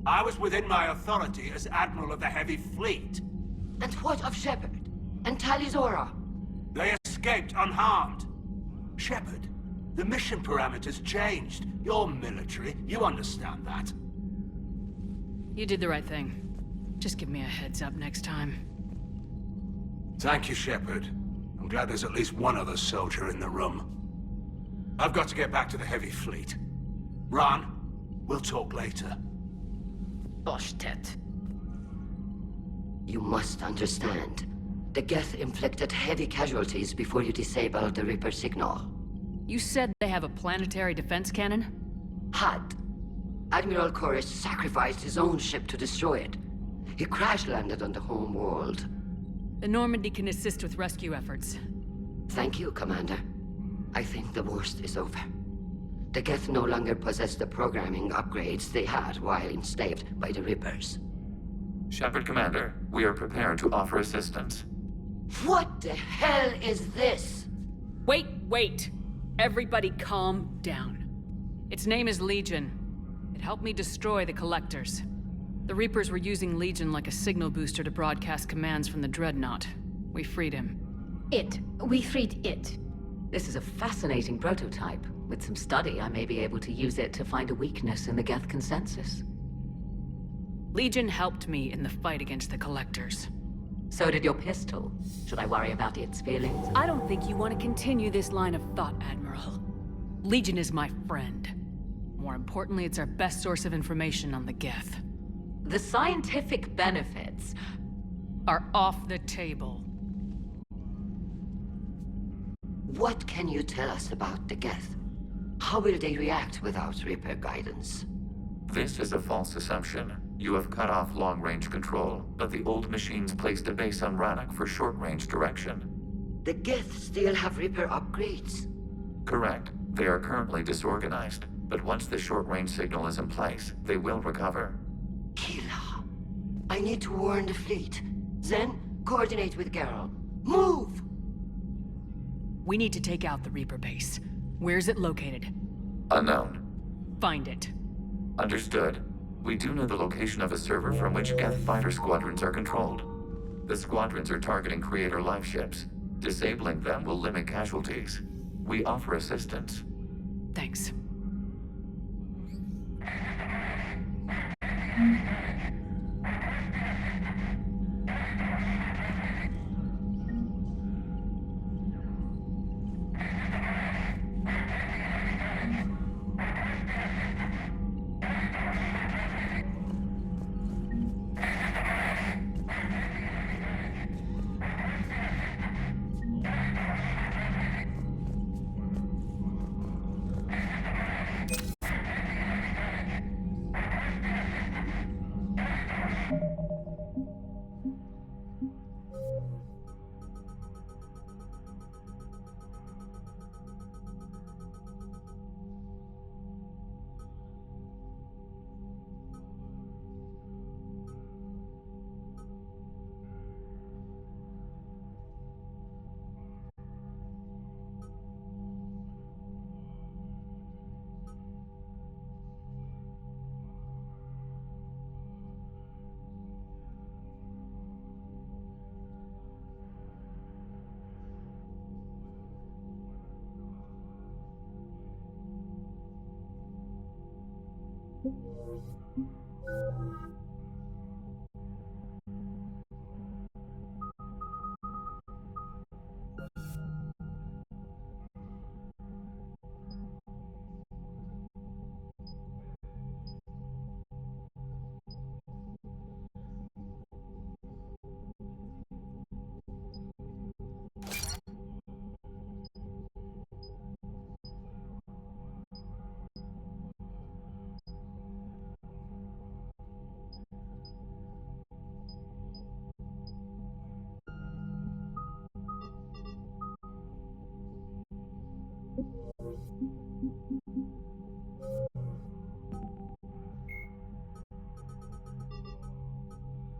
I was within my authority as Admiral of the Heavy Fleet. And what of Shepard? And Talizora? They escaped unharmed. Shepard, the mission parameters changed. You're military, you understand that. You did the right thing. Just give me a heads up next time. Thank you, Shepard. I'm glad there's at least one other soldier in the room. I've got to get back to the Heavy Fleet. Ron, we'll talk later. Boshtet. You must understand. The Geth inflicted heavy casualties before you disabled the Reaper signal. You said they have a planetary defense cannon? Had. Admiral Koris sacrificed his own ship to destroy it. He crash-landed on the home world. The Normandy can assist with rescue efforts. Thank you, Commander. I think the worst is over. The Geth no longer possess the programming upgrades they had while enslaved by the Reapers. Shepard Commander, we are prepared to offer assistance. What the hell is this? Wait! Everybody calm down. Its name is Legion. It helped me destroy the Collectors. The Reapers were using Legion like a signal booster to broadcast commands from the Dreadnought. We freed him. We freed it. This is a fascinating prototype. With some study, I may be able to use it to find a weakness in the Geth consensus. Legion helped me in the fight against the Collectors. So did your pistol. Should I worry about its feelings? I don't think you want to continue this line of thought, Admiral. Legion is my friend. More importantly, it's our best source of information on the Geth. The scientific benefits are off the table. What can you tell us about the Geth? How will they react without Reaper guidance? This is a false assumption. You have cut off long-range control, but the old machines placed a base on Rannoch for short-range direction. The Geth still have Reaper upgrades? Correct. They are currently disorganized, but once the short-range signal is in place, they will recover. Kila, I need to warn the fleet. Then, coordinate with Geralt. Move! We need to take out the Reaper base. Where's it located? Unknown. Find it. Understood. We do know the location of a server from which Geth fighter squadrons are controlled. The squadrons are targeting Creator life ships. Disabling them will limit casualties. We offer assistance. Thanks.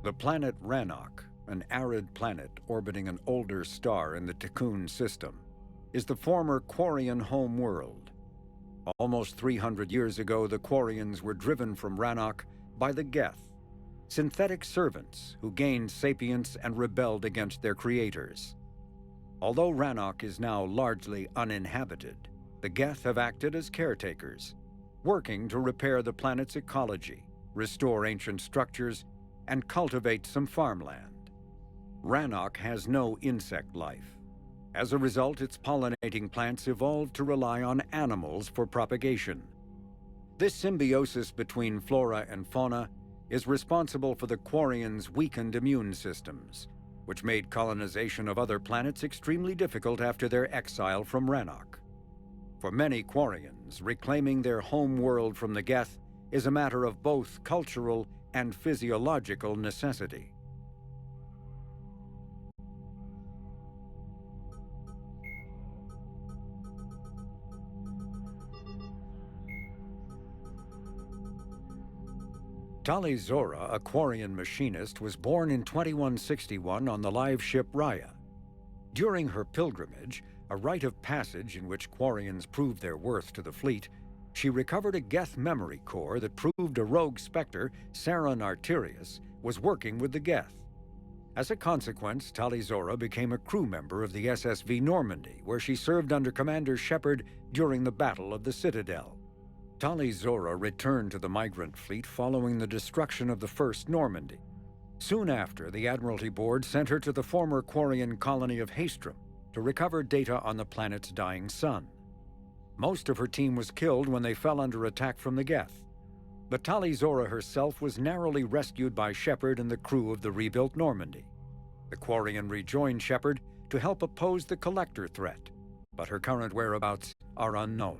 The planet Rannoch, an arid planet orbiting an older star in the Tikkun system, is the former Quarian home world. Almost 300 years ago, the Quarians were driven from Rannoch by the Geth, synthetic servants who gained sapience and rebelled against their creators. Although Rannoch is now largely uninhabited, the Geth have acted as caretakers, working to repair the planet's ecology, restore ancient structures, and cultivate some farmland. Rannoch has no insect life. As a result, its pollinating plants evolved to rely on animals for propagation. This symbiosis between flora and fauna is responsible for the Quarians' weakened immune systems, which made colonization of other planets extremely difficult after their exile from Rannoch. For many Quarians, reclaiming their home world from the Geth is a matter of both cultural and physiological necessity. Tali Zora, a Quarian machinist, was born in 2161 on the live ship Raya. During her pilgrimage, a rite of passage in which Quarians proved their worth to the fleet, she recovered a Geth memory core that proved a rogue Spectre, Saron Arterius, was working with the Geth. As a consequence, Tali Zora became a crew member of the SSV Normandy, where she served under Commander Shepard during the Battle of the Citadel. Tali Zora returned to the migrant fleet following the destruction of the First Normandy. Soon after, the Admiralty Board sent her to the former Quarian colony of Haestrom to recover data on the planet's dying sun. Most of her team was killed when they fell under attack from the Geth. But Tali Zora herself was narrowly rescued by Shepard and the crew of the rebuilt Normandy. The Quarian rejoined Shepard to help oppose the Collector threat, but her current whereabouts are unknown.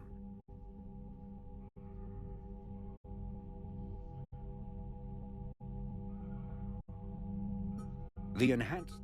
The enhanced...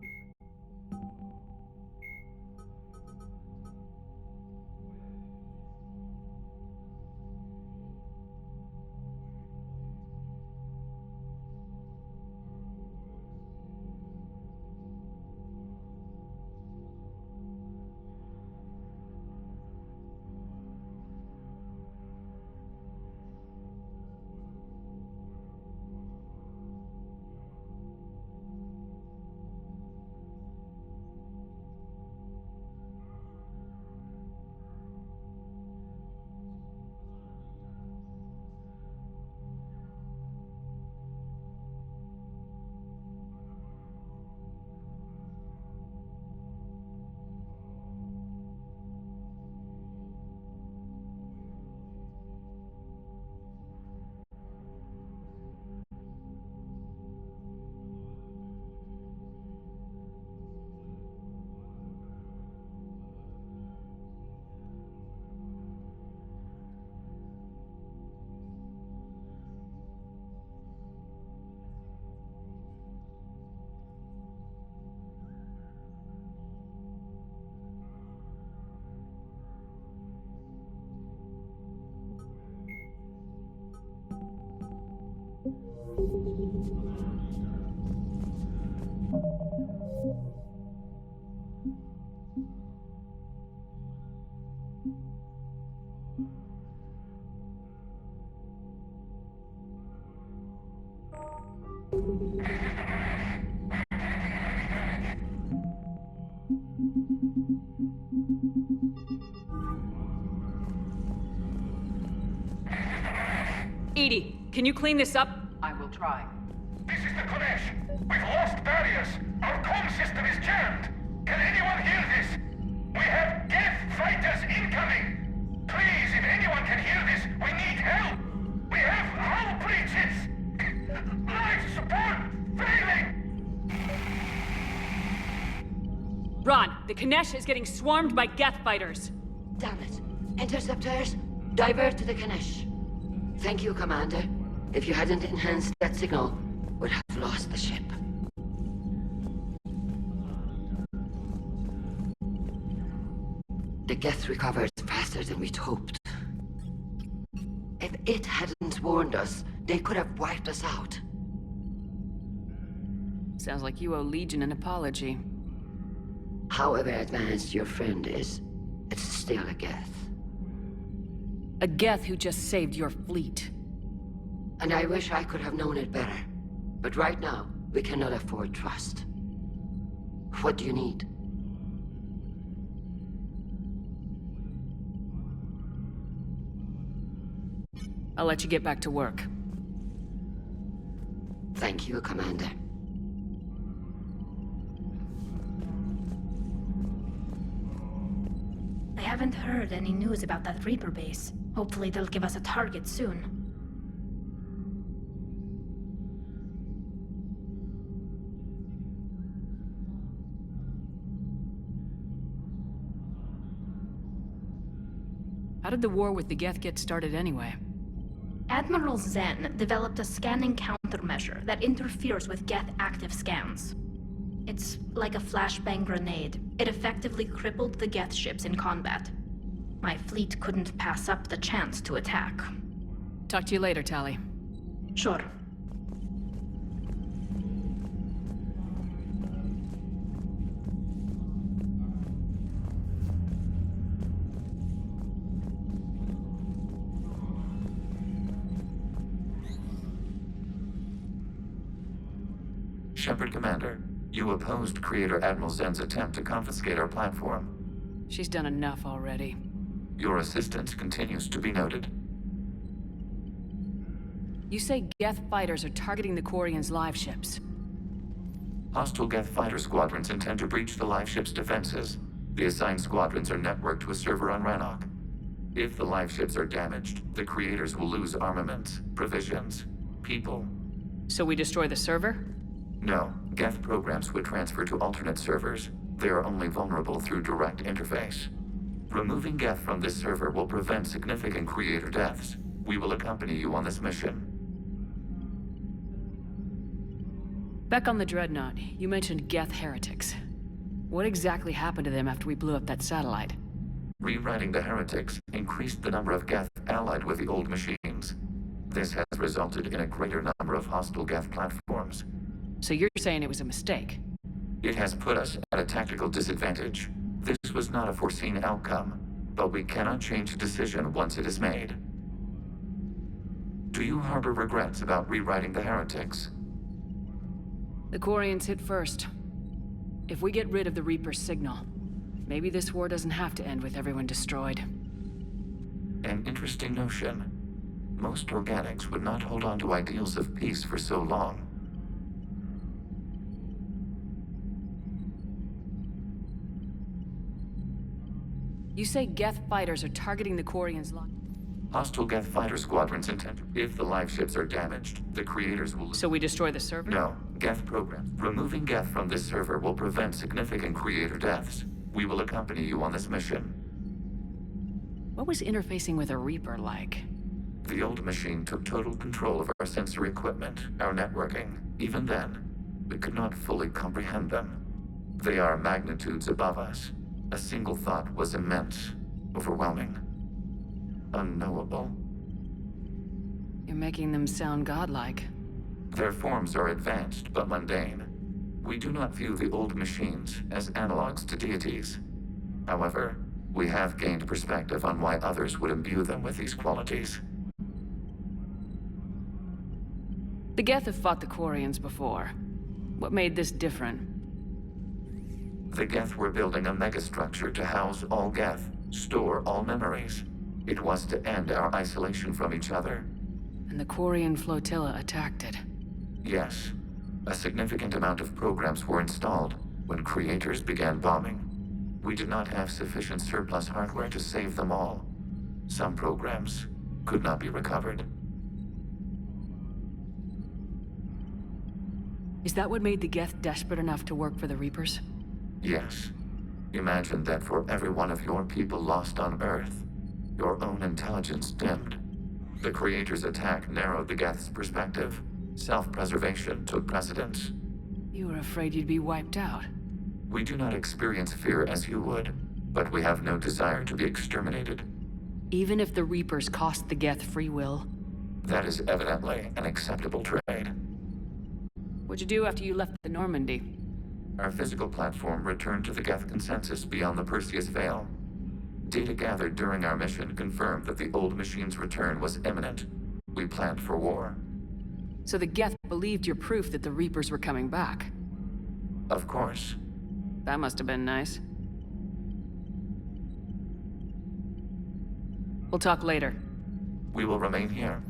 Edie, can you clean this up? I will try. This is the Konesh. We've lost barriers. Our comm system is jammed. Can anyone hear this? We have Geth fighters incoming. Please, if anyone can hear this, we need help. We have hull breaches. Life support failing. Ron, the Konesh is getting swarmed by Geth fighters. Damn it. Interceptors, divert to the Konesh. Thank you, Commander. If you hadn't enhanced that signal, we'd have lost the ship. The Geth recovered faster than we'd hoped. If it hadn't warned us, they could have wiped us out. Sounds like you owe Legion an apology. However advanced your friend is, it's still a Geth. A Geth who just saved your fleet. And I wish I could have known it better. But right now, we cannot afford trust. What do you need? I'll let you get back to work. Thank you, Commander. I haven't heard any news about that Reaper base. Hopefully they'll give us a target soon. How did the war with the Geth get started anyway? Admiral Zen developed a scanning countermeasure that interferes with Geth active scans. It's like a flashbang grenade. It effectively crippled the Geth ships in combat. My fleet couldn't pass up the chance to attack. Talk to you later, Tali. Sure. Shepard, Commander, you opposed Creator Admiral Zen's attempt to confiscate our platform. She's done enough already. Your assistance continues to be noted. You say Geth fighters are targeting the Quarians' live ships. Hostile Geth fighter squadrons intend to breach the live ship's defenses. The assigned squadrons are networked to a server on Rannoch. If the live ships are damaged, the creators will lose armaments, provisions, people. So we destroy the server? No, Geth programs would transfer to alternate servers. They are only vulnerable through direct interface. Removing Geth from this server will prevent significant creator deaths. We will accompany you on this mission. Back on the Dreadnought, you mentioned Geth heretics. What exactly happened to them after we blew up that satellite? Rewriting the heretics increased the number of Geth allied with the old machines. This has resulted in a greater number of hostile Geth platforms. So you're saying it was a mistake? It has put us at a tactical disadvantage. This was not a foreseen outcome, but we cannot change a decision once it is made. Do you harbor regrets about rewriting the heretics? The Quarians hit first. If we get rid of the Reaper's signal, maybe this war doesn't have to end with everyone destroyed. An interesting notion. Most organics would not hold on to ideals of peace for so long. You say Geth fighters are targeting the Quarians' line. Hostile Geth fighter squadrons intend. If the live ships are damaged, the creators will... So we destroy the server? No, Geth programs. Removing Geth from this server will prevent significant creator deaths. We will accompany you on this mission. What was interfacing with a Reaper like? The old machine took total control of our sensory equipment, our networking. Even then, we could not fully comprehend them. They are magnitudes above us. A single thought was immense, overwhelming, unknowable. You're making them sound godlike. Their forms are advanced but mundane. We do not view the old machines as analogs to deities. However, we have gained perspective on why others would imbue them with these qualities. The Geth have fought the Quarians before. What made this different? The Geth were building a megastructure to house all Geth, store all memories. It was to end our isolation from each other. And the Quarian flotilla attacked it. Yes. A significant amount of programs were installed when creators began bombing. We did not have sufficient surplus hardware to save them all. Some programs could not be recovered. Is that what made the Geth desperate enough to work for the Reapers? Yes. Imagine that for every one of your people lost on Earth, your own intelligence dimmed. The Creator's attack narrowed the Geth's perspective. Self-preservation took precedence. You were afraid you'd be wiped out. We do not experience fear as you would, but we have no desire to be exterminated. Even if the Reapers cost the Geth free will? That is evidently an acceptable trade. What'd you do after you left the Normandy? Our physical platform returned to the Geth consensus beyond the Perseus Veil. Data gathered during our mission confirmed that the old machine's return was imminent. We planned for war. So the Geth believed your proof that the Reapers were coming back? Of course. That must have been nice. We'll talk later. We will remain here.